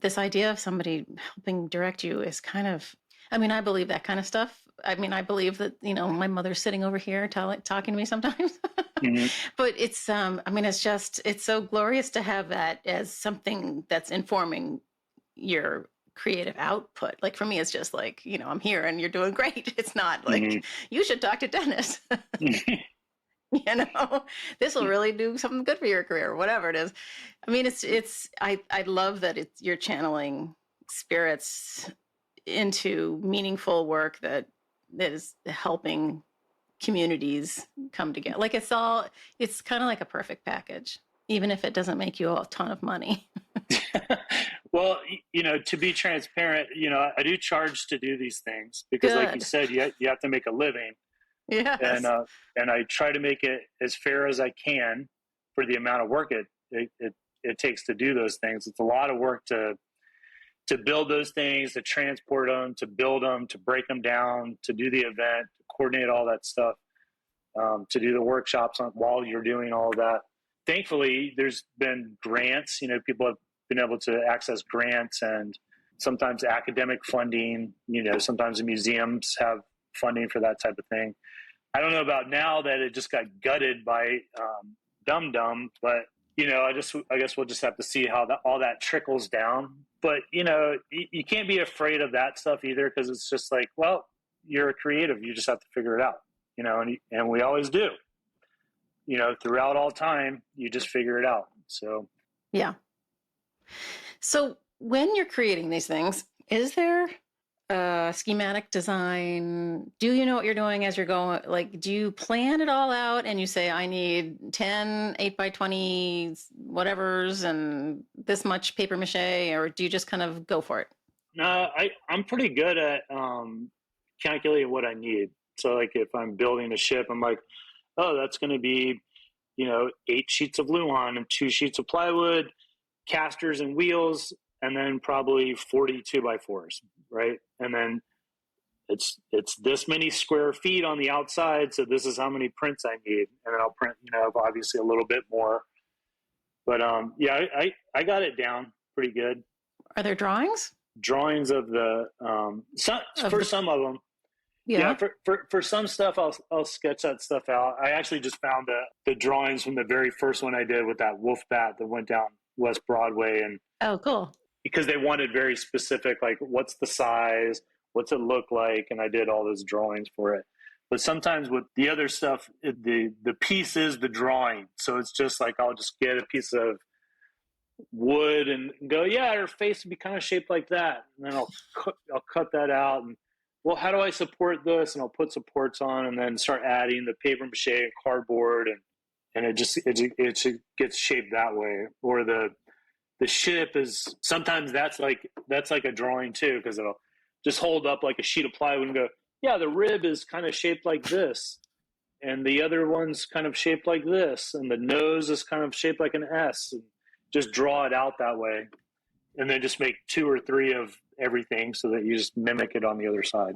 This idea of somebody helping direct you is kind of, I believe that kind of stuff. I believe that, my mother's sitting over here talking to me sometimes, Mm-hmm. but it's, it's so glorious to have that as something that's informing your creative output. Like for me, it's just like, I'm here and you're doing great. It's not like, Mm-hmm. you should talk to Dennis. This will really do something good for your career, whatever it is. I love that you're channeling spirits into meaningful work that is helping communities come together. Like it's kind of like a perfect package, even if it doesn't make you a ton of money. Well, to be transparent, I do charge to do these things because, like you said, you have to make a living. Yes. And I try to make it as fair as I can for the amount of work it takes to do those things. It's a lot of work to build those things, to transport them, to build them, to break them down, to do the event, to coordinate all that stuff, to do the workshops while you're doing all of that. Thankfully, there's been grants. People have been able to access grants and sometimes academic funding. Sometimes the museums have funding for that type of thing. I don't know about now that it just got gutted by Dum Dum, but I guess we'll just have to see how all that trickles down. But you can't be afraid of that stuff either, because it's just like, well, you're a creative, you just have to figure it out, and we always do. Throughout all time, you just figure it out. So yeah. So when you're creating these things, is there schematic design? Do you know what you're doing as you're going? Like, do you plan it all out and you say, I need 10 8x20 whatevers and this much paper mache, or do you just kind of go for it? No, I'm pretty good at calculating what I need. So like if I'm building a ship, I'm like, oh, that's going to be 8 sheets of Luan and 2 sheets of plywood, casters and wheels, and then probably 40 2x4s, right? And then it's this many square feet on the outside, so this is how many prints I need, and then I'll print, obviously a little bit more. But yeah, I got it down pretty good. Are there drawings? Drawings of the some of them. Yeah. For some stuff, I'll sketch that stuff out. I actually just found the drawings from the very first one I did with that Wolfbat that went down West Broadway, and oh, cool. Because they wanted very specific, like what's the size, what's it look like, and I did all those drawings for it. But sometimes with the other stuff, the piece is the drawing, so it's just like I'll just get a piece of wood and go, yeah, her face would be kind of shaped like that, and then I'll cut that out, and well, how do I support this? And I'll put supports on, and then start adding the paper mache and cardboard, and it gets shaped that way. Or the ship is sometimes that's like a drawing too, because it'll just hold up like a sheet of plywood and go, yeah, the rib is kind of shaped like this, and the other one's kind of shaped like this, and the nose is kind of shaped like an S, and just draw it out that way, and then just make 2 or 3 of everything so that you just mimic it on the other side.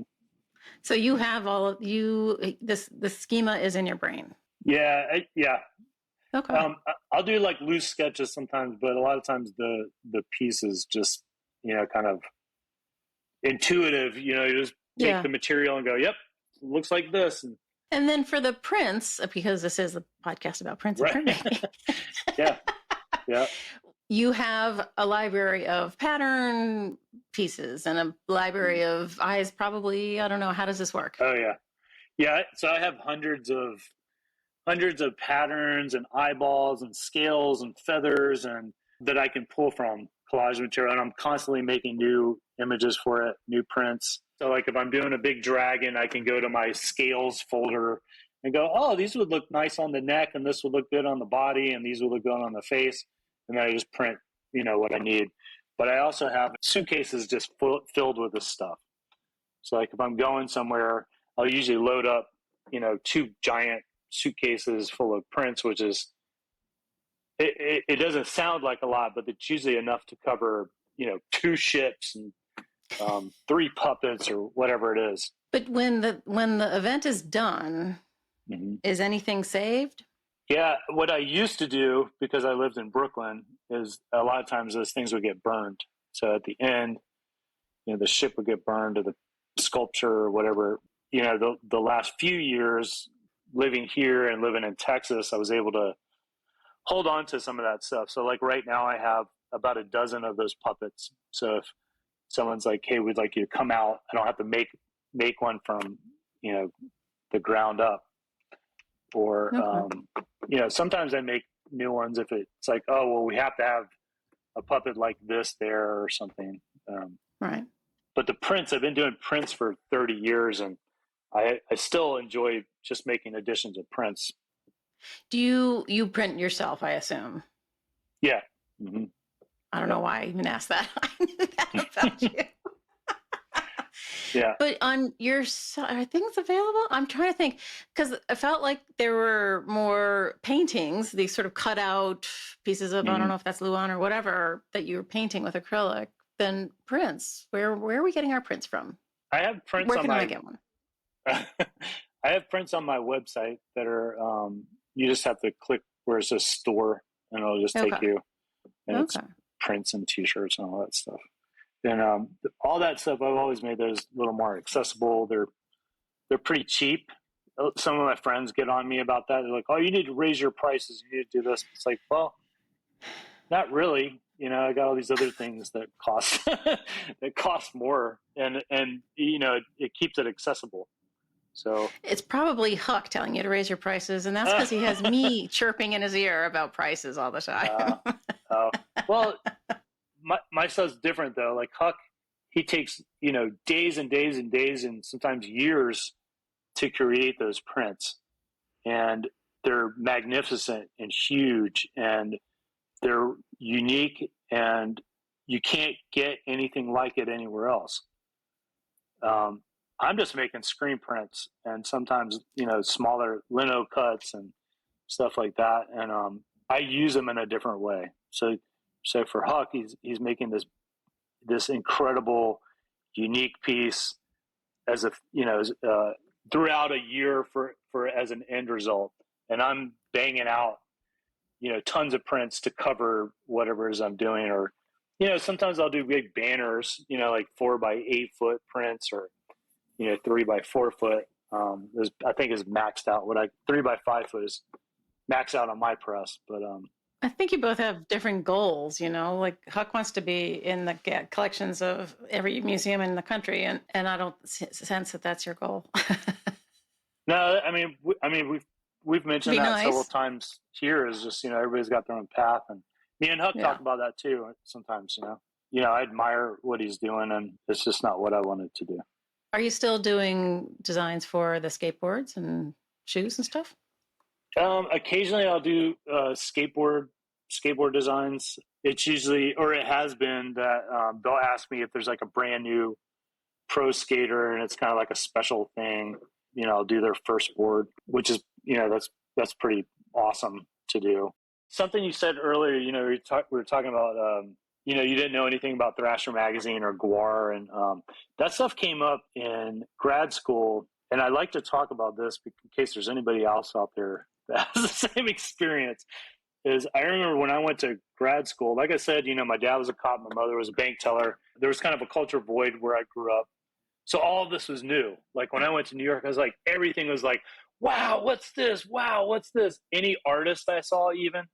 So you have all of the schema is in your brain. Yeah. Okay. I'll do like loose sketches sometimes, but a lot of times the piece is just, kind of intuitive, you just take the material and go, yep, looks like this. And then for the prints, because this is a podcast about prints and printmaking. Yeah. You have a library of pattern pieces and a library of eyes, probably. I don't know. How does this work? Oh, yeah. Yeah. So I have hundreds of patterns and eyeballs and scales and feathers and that I can pull from collage material. And I'm constantly making new images for it, new prints. So like if I'm doing a big dragon, I can go to my scales folder and go, oh, these would look nice on the neck, and this would look good on the body, and these would look good on the face. And then I just print, what I need. But I also have suitcases just filled with this stuff. So like if I'm going somewhere, I'll usually load up, 2 giant suitcases full of prints, which is, it doesn't sound like a lot, but it's usually enough to cover, 2 ships and 3 puppets or whatever it is. But when the event is done, is anything saved? Yeah, what I used to do, because I lived in Brooklyn, is a lot of times those things would get burned. So at the end, the ship would get burned, or the sculpture or whatever. The last few years living here and living in Texas, I was able to hold on to some of that stuff. So like right now I have about a dozen of those puppets. So if someone's like, hey, we'd like you to come out, I don't have to make one from, the ground up. Or, sometimes I make new ones if it's like, oh, well, we have to have a puppet like this there or something. Right. But the prints, I've been doing prints for 30 years, and I still enjoy just making additions of prints. Do you print yourself, I assume? Yeah. Mm-hmm. I don't know why I even asked that. I knew that about you. Yeah. But on your site, are things available? I'm trying to think, because I felt like there were more paintings, these sort of cut out pieces of, I don't know if that's Luan or whatever, that you were painting with acrylic, than prints. Where are we getting our prints from? I have prints Where can I get one? I have prints on my website that are, you just have to click where it says store, and it'll just take you. And it's prints and t-shirts and all that stuff. And all that stuff, I've always made those a little more accessible. They're pretty cheap. Some of my friends get on me about that. They're like, oh, you need to raise your prices. You need to do this. It's like, well, not really. I got all these other things that cost that cost more, and it keeps it accessible. So it's probably Huck telling you to raise your prices, and that's because he has me chirping in his ear about prices all the time. Well, my stuff's different though. Like Huck, he takes days and days and days and sometimes years to create those prints, and they're magnificent and huge, and they're unique, and you can't get anything like it anywhere else. I'm just making screen prints and sometimes, smaller lino cuts and stuff like that. And I use them in a different way. So for Huck, he's making this incredible, unique piece as a, throughout a year for as an end result. And I'm banging out, tons of prints to cover whatever it is I'm doing. Or, sometimes I'll do big banners, like 4x8 foot prints, or, 3x4 foot. I think is maxed out. 3x5 foot is maxed out on my press, but, I think you both have different goals, like Huck wants to be in the collections of every museum in the country. And I don't sense that that's your goal. No, I mean, we've mentioned that several times here, is just, everybody's got their own path, and me and Huck talk about that too. Sometimes, I admire what he's doing, and it's just not what I wanted to do. Are you still doing designs for the skateboards and shoes and stuff? Occasionally I'll do skateboard designs. It's usually, or it has been, that they'll ask me if there's like a brand new pro skater and it's kind of like a special thing. I'll do their first board, which is, that's pretty awesome to do. Something you said earlier, we were talking about, you didn't know anything about Thrasher magazine or Gwar, and that stuff came up in grad school. And I like to talk about this in case there's anybody else out there that has the same experience. Is I remember when I went to grad school, like I said, my dad was a cop, my mother was a bank teller. There was kind of a culture void where I grew up. So all of this was new. Like when I went to New York, I was like, everything was like, wow, what's this? Wow, what's this? Any artist I saw, even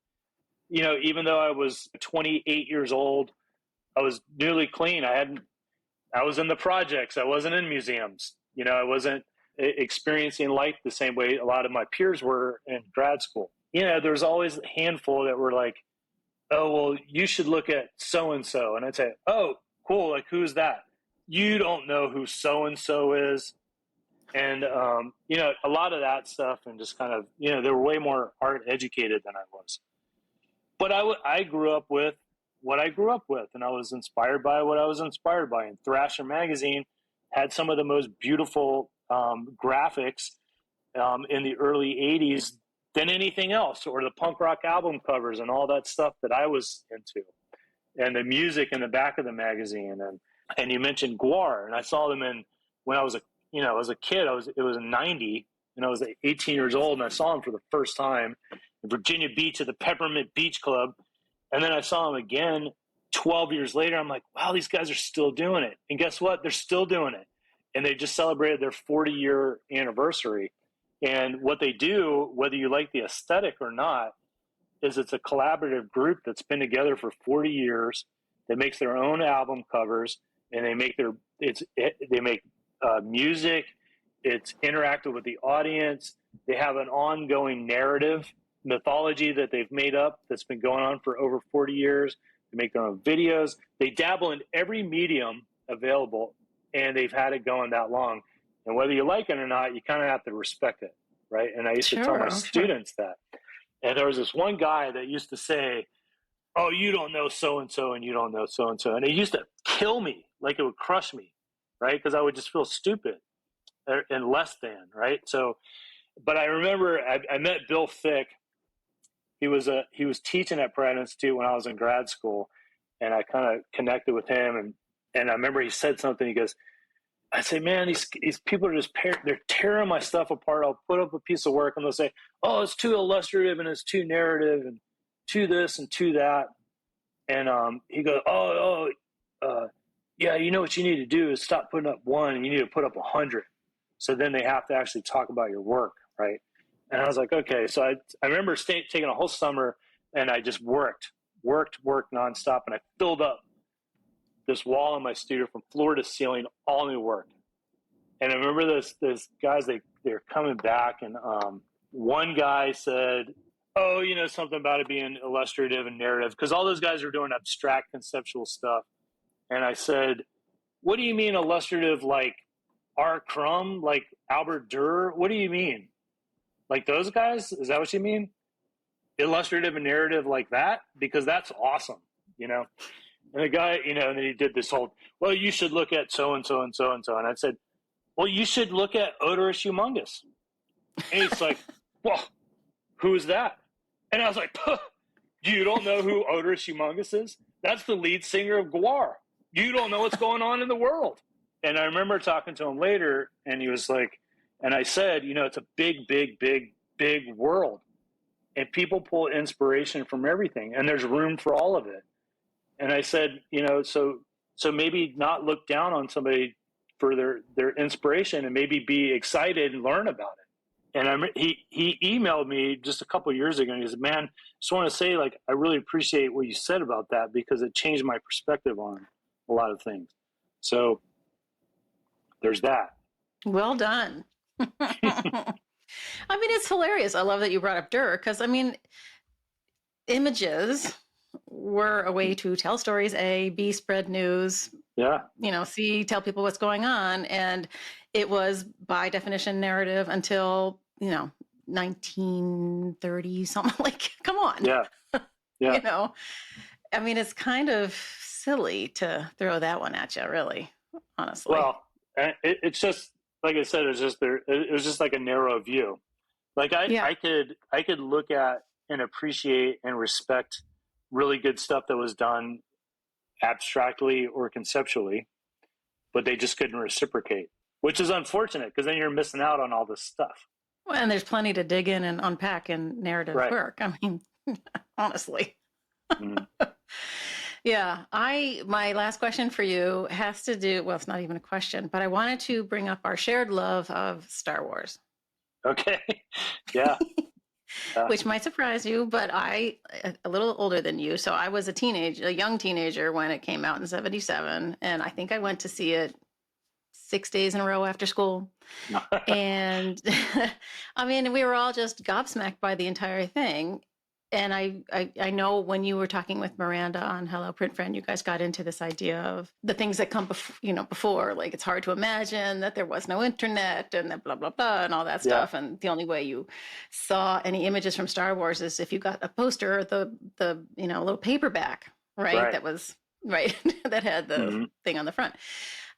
though I was 28 years old, I was newly clean. I was in the projects. I wasn't in museums. I wasn't experiencing life the same way a lot of my peers were in grad school. There's always a handful that were like, oh, well, you should look at so-and-so. And I'd say, oh, cool. Like, who's that? You don't know who so-and-so is. And, a lot of that stuff, and just kind of, they were way more art educated than I was. But I grew up with what I grew up with, and I was inspired by what I was inspired by. And Thrasher magazine had some of the most beautiful graphics in the early 80s than anything else, or the punk rock album covers and all that stuff that I was into, and the music in the back of the magazine. And you mentioned Gwar, and I saw them when I was as a kid. It was in 90, and I was 18 years old, and I saw them for the first time in Virginia Beach at the Peppermint Beach Club. And then I saw them again 12 years later. I'm like, wow, these guys are still doing it. And guess what? They're still doing it. And they just celebrated their 40-year anniversary. And what they do, whether you like the aesthetic or not, is it's a collaborative group that's been together for 40 years that makes their own album covers, and they make music. It's interactive with the audience. They have an ongoing narrative mythology that they've made up that's been going on for over 40 years. They make their own videos. They dabble in every medium available, and they've had it going that long. And whether you like it or not, you kind of have to respect it, right? And I used to tell my students that. And there was this one guy that used to say, oh, you don't know so-and-so, and you don't know so-and-so. And it used to kill me, like it would crush me, right? Because I would just feel stupid and less than, right? So, but I remember I met Bill Fick. He was teaching at Pratt Institute when I was in grad school, and I kind of connected with him. And I remember he said something. He goes, I say, man, these people are they're tearing my stuff apart. I'll put up a piece of work and they'll say, oh, it's too illustrative and it's too narrative and too this and too that. And he goes, yeah, you know what you need to do is stop putting up one and you need to put up 100. So then they have to actually talk about your work, right? And I was like, okay. So I remember taking a whole summer and I just worked nonstop, and I filled up this wall in my studio from floor to ceiling, all new work. And I remember this guys, they're coming back, and one guy said, oh, something about it being illustrative and narrative, because all those guys are doing abstract conceptual stuff. And I said, what do you mean illustrative, like R. Crumb, like Albert Dürer? What do you mean? Like those guys? Is that what you mean? Illustrative and narrative like that? Because that's awesome, And the guy, and then he did this whole, well, you should look at so-and-so and so-and-so. And I said, well, you should look at Odorous Humongous. And he's like, well, who is that? And I was like, you don't know who Odorous Humongous is? That's the lead singer of Gwar. You don't know what's going on in the world. And I remember talking to him later, and he was like, and I said, it's a big, big, big, big world, and people pull inspiration from everything, and there's room for all of it. And I said, so maybe not look down on somebody for their inspiration, and maybe be excited and learn about it. And he emailed me just a couple of years ago, and he said, man, just want to say, like, I really appreciate what you said about that, because it changed my perspective on a lot of things. So there's that. Well done. I mean, it's hilarious. I love that you brought up Dirk, because, I mean, images were a way to tell stories, A, B, spread news, C, tell people what's going on. And it was by definition narrative until, 1930, something like, come on. Yeah. I mean, it's kind of silly to throw that one at you, really, honestly. Well, it's just, like I said, it was just like a narrow view. Like I could look at and appreciate and respect really good stuff that was done abstractly or conceptually, but they just couldn't reciprocate, which is unfortunate, because then you're missing out on all this stuff. Well, and there's plenty to dig in and unpack in narrative work. I mean, honestly. Mm. Yeah, my last question for you has to do, well, it's not even a question, but I wanted to bring up our shared love of Star Wars. Okay. Yeah. Which might surprise you, but a little older than you. So I was a young teenager when it came out in 1977. And I think I went to see it 6 days in a row after school. And I mean, we were all just gobsmacked by the entire thing. And I know when you were talking with Miranda on Hello Print Friend, you guys got into this idea of the things that come before, like it's hard to imagine that there was no internet and that blah, blah, blah, and all that stuff. And the only way you saw any images from Star Wars is if you got a poster, the little paperback, right? That was, right, that had the thing on the front.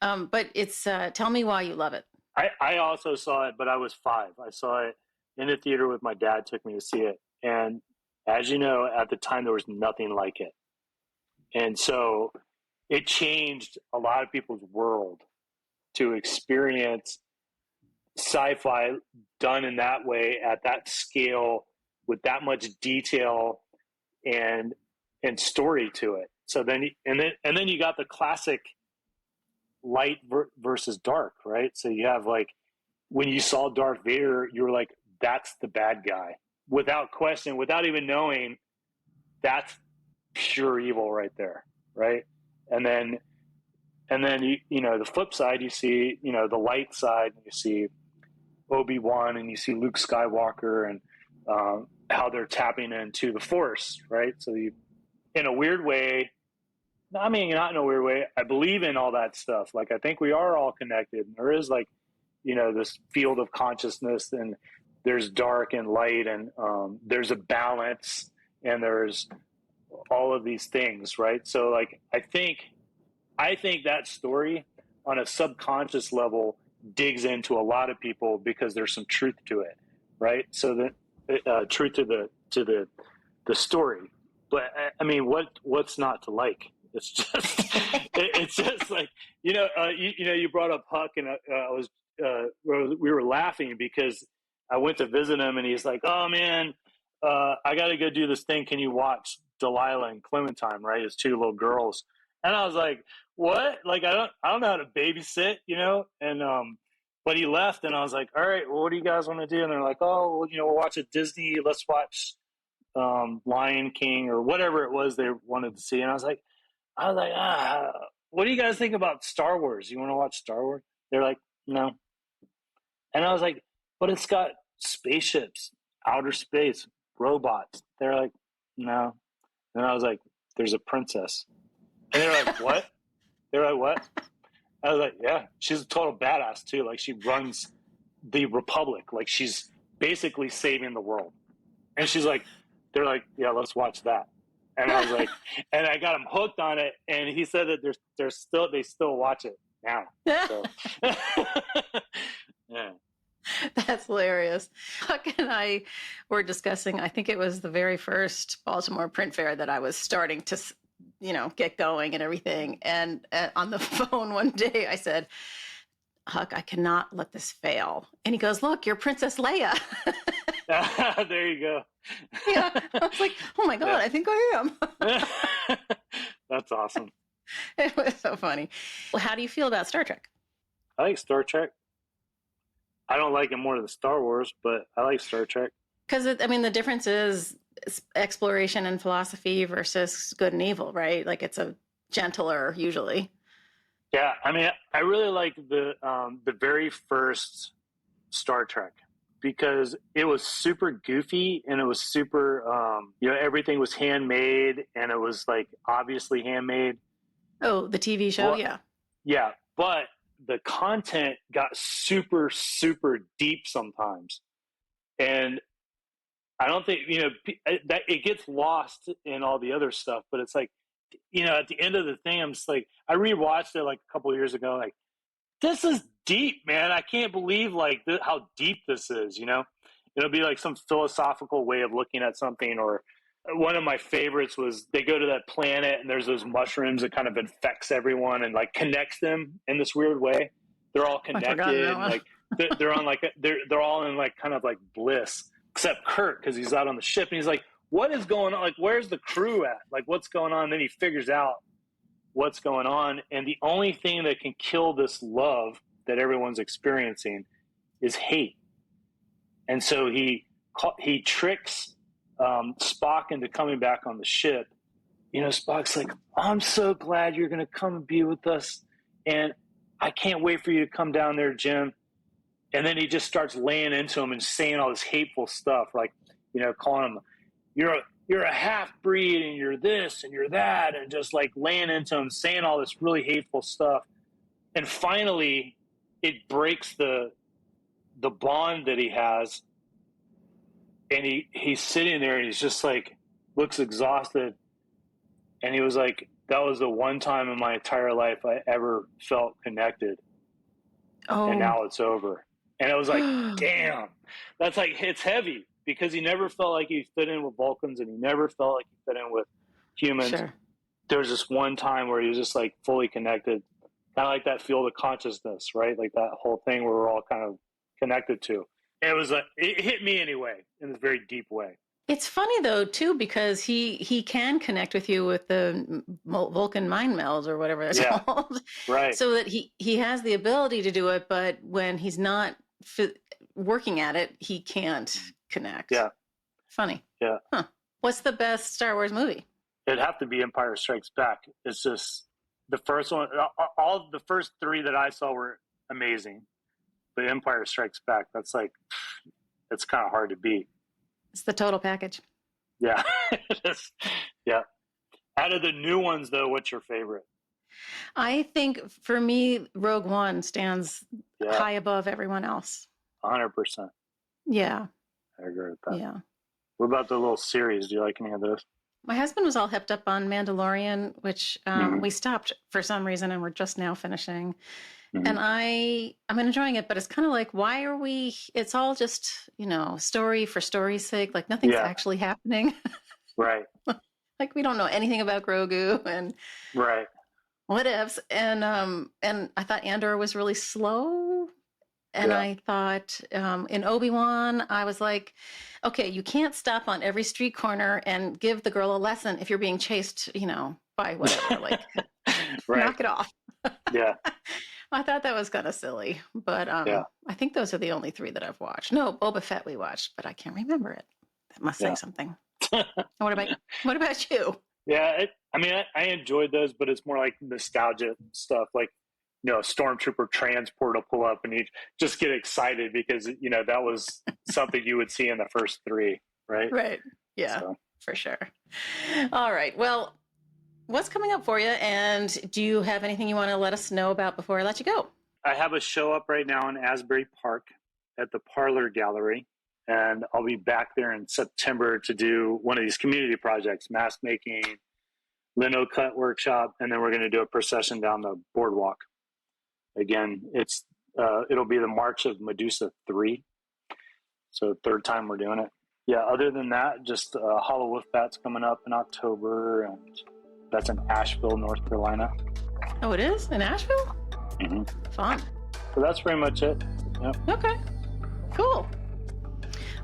But it's, tell me why you love it. I also saw it, but I was 5. I saw it in the theater with my dad, took me to see it. And as you know, at the time, there was nothing like it. And so it changed a lot of people's world to experience sci-fi done in that way, at that scale, with that much detail and story to it. So then you got the classic light versus dark, right? So you have, like, when you saw Darth Vader, you were like, that's the bad guy. Without question, without even knowing, that's pure evil right there, right? And then the flip side, you see, the light side, you see Obi-Wan, and you see Luke Skywalker, and how they're tapping into the Force, right? So in a weird way, I mean, not in a weird way, I believe in all that stuff. Like, I think we are all connected. And there is, like, this field of consciousness, and there's dark and light, and there's a balance, and there's all of these things, right? So, like, I think that story on a subconscious level digs into a lot of people, because there's some truth to it, right? So the truth to the story. But I mean, what's not to like? It's just it's just like, you brought up Huck, and we were laughing because I went to visit him, and he's like, oh man, I got to go do this thing. Can you watch Delilah and Clementine, right? His 2 little girls. And I was like, what? Like, I don't know how to babysit, and, but he left, and I was like, all right, well, what do you guys want to do? And they're like, oh, well, we'll watch a Disney. Let's watch, Lion King, or whatever it was they wanted to see. And I was like, what do you guys think about Star Wars? You want to watch Star Wars? They're like, no. And I was like, but it's got spaceships, outer space, robots. They're like, no. And I was like, there's a princess. And they're like, what? They're like, what? I was like, yeah, she's a total badass too. Like, she runs the Republic. Like, she's basically saving the world. And she's like, they're like, yeah, let's watch that. And I was like, and I got him hooked on it. And he said that they still watch it now. So. Yeah. That's hilarious. Huck and I were discussing, I think it was the very first Baltimore print fair that I was starting to get going and everything. And on the phone one day, I said, Huck, I cannot let this fail. And he goes, look, you're Princess Leia. There you go. Yeah. I was like, oh my God, yeah. I think I am. That's awesome. It was so funny. Well, how do you feel about Star Trek? I like Star Trek. I don't like it more than Star Wars, but I like Star Trek. Because, the difference is exploration and philosophy versus good and evil, right? Like it's a gentler, usually. Yeah, I really like the very first Star Trek because it was super goofy and it was super, everything was handmade and it was like obviously handmade. Oh, the TV show, well, yeah. Yeah, but the content got super, super deep sometimes. And I don't think, that it gets lost in all the other stuff, but it's like, at the end of the thing, I'm just like, I rewatched it like a couple of years ago. Like, this is deep, man. I can't believe like how deep this is. It'll be like some philosophical way of looking at something. Or one of my favorites was they go to that planet and there's those mushrooms that kind of infects everyone and like connects them in this weird way. They're all connected. And, like they're on like they're all in like kind of like bliss, except Kirk because he's out on the ship and he's like, what is going on? Like, where's the crew at? Like, what's going on? And then he figures out what's going on. And the only thing that can kill this love that everyone's experiencing is hate. And so he tricks Spock into coming back on the ship. Spock's like, I'm so glad you're going to come and be with us. And I can't wait for you to come down there, Jim. And then he just starts laying into him and saying all this hateful stuff, like, calling him, you're a half-breed and you're this and you're that, and just like laying into him, saying all this really hateful stuff. And finally, it breaks the bond that he has. And he's sitting there and he's just like, looks exhausted. And he was like, that was the one time in my entire life I ever felt connected. Oh. And now it's over. And it was like, damn, that's like, it's heavy. Because he never felt like he fit in with Vulcans and he never felt like he fit in with humans. Sure. There was just one time where he was just like fully connected, kind of like that field of consciousness, right? Like that whole thing where we're all kind of connected to. It was like, it hit me anyway in a very deep way. It's funny though too, because he can connect with you with the Vulcan mind meld or whatever that's called. Right. So that he has the ability to do it, but when he's not working at it, he can't connect. Yeah. Funny. Yeah. Huh. What's the best Star Wars movie? It'd have to be Empire Strikes Back. It's just the first one. All the first three that I saw were amazing. But Empire Strikes Back, that's like, it's kind of hard to beat. It's the total package. Yeah. Yeah. Out of the new ones, though, what's your favorite? I think for me, Rogue One stands high above everyone else. 100%. Yeah. I agree with that. Yeah. What about the little series? Do you like any of those? My husband was all hipped up on Mandalorian, which we stopped for some reason and we're just now finishing. Mm-hmm. And I'm enjoying it, but it's kind of like, why are we, it's all just, story for story's sake. Like nothing's actually happening. Right. Like we don't know anything about Grogu and right. What ifs. And I thought Andor was really slow. And I thought in Obi-Wan, I was like, okay, you can't stop on every street corner and give the girl a lesson if you're being chased, by whatever. Like, knock it off. Yeah. I thought that was kind of silly. But I think those are the only three that I've watched. No, Boba Fett we watched, but I can't remember it. That must say something. What about you? Yeah, I enjoyed those, but it's more like nostalgia stuff. Like, Stormtrooper transport will pull up and you just get excited because, that was something you would see in the first three, right? Right. Yeah, for sure. All right. Well, what's coming up for you? And do you have anything you want to let us know about before I let you go? I have a show up right now in Asbury Park at the Parlor Gallery. And I'll be back there in September to do one of these community projects, mask making, lino cut workshop, and then we're going to do a procession down the boardwalk. Again, it'll be the March of Medusa 3. So third time we're doing it. Yeah, other than that, just Hollow Wolfbat's coming up in October. And That's in Asheville, North Carolina. Oh, it is? In Asheville? Mm-hmm. Fun. So that's pretty much it. Yep. Okay. Cool.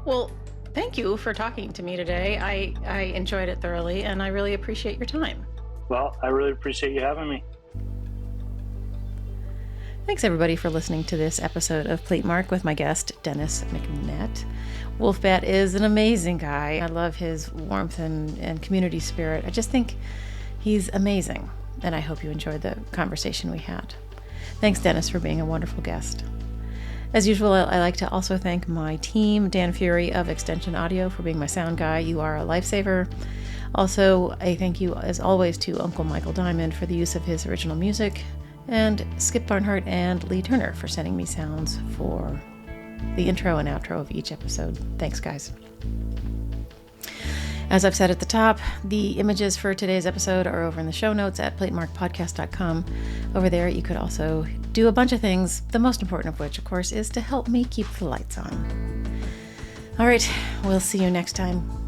Well, thank you for talking to me today. I enjoyed it thoroughly, and I really appreciate your time. Well, I really appreciate you having me. Thanks, everybody, for listening to this episode of Platemark with my guest, Dennis McNett. Wolfbat is an amazing guy. I love his warmth and community spirit. I just think he's amazing, and I hope you enjoyed the conversation we had. Thanks, Dennis, for being a wonderful guest. As usual, I like to also thank my team, Dan Fury of Extension Audio, for being my sound guy. You are a lifesaver. Also, a thank you, as always, to Uncle Michael Diamond for the use of his original music, and Skip Barnhart and Lee Turner for sending me sounds for the intro and outro of each episode. Thanks, guys. As I've said at the top, the images for today's episode are over in the show notes at platemarkpodcast.com. Over there, you could also do a bunch of things, the most important of which, of course, is to help me keep the lights on. All right, we'll see you next time.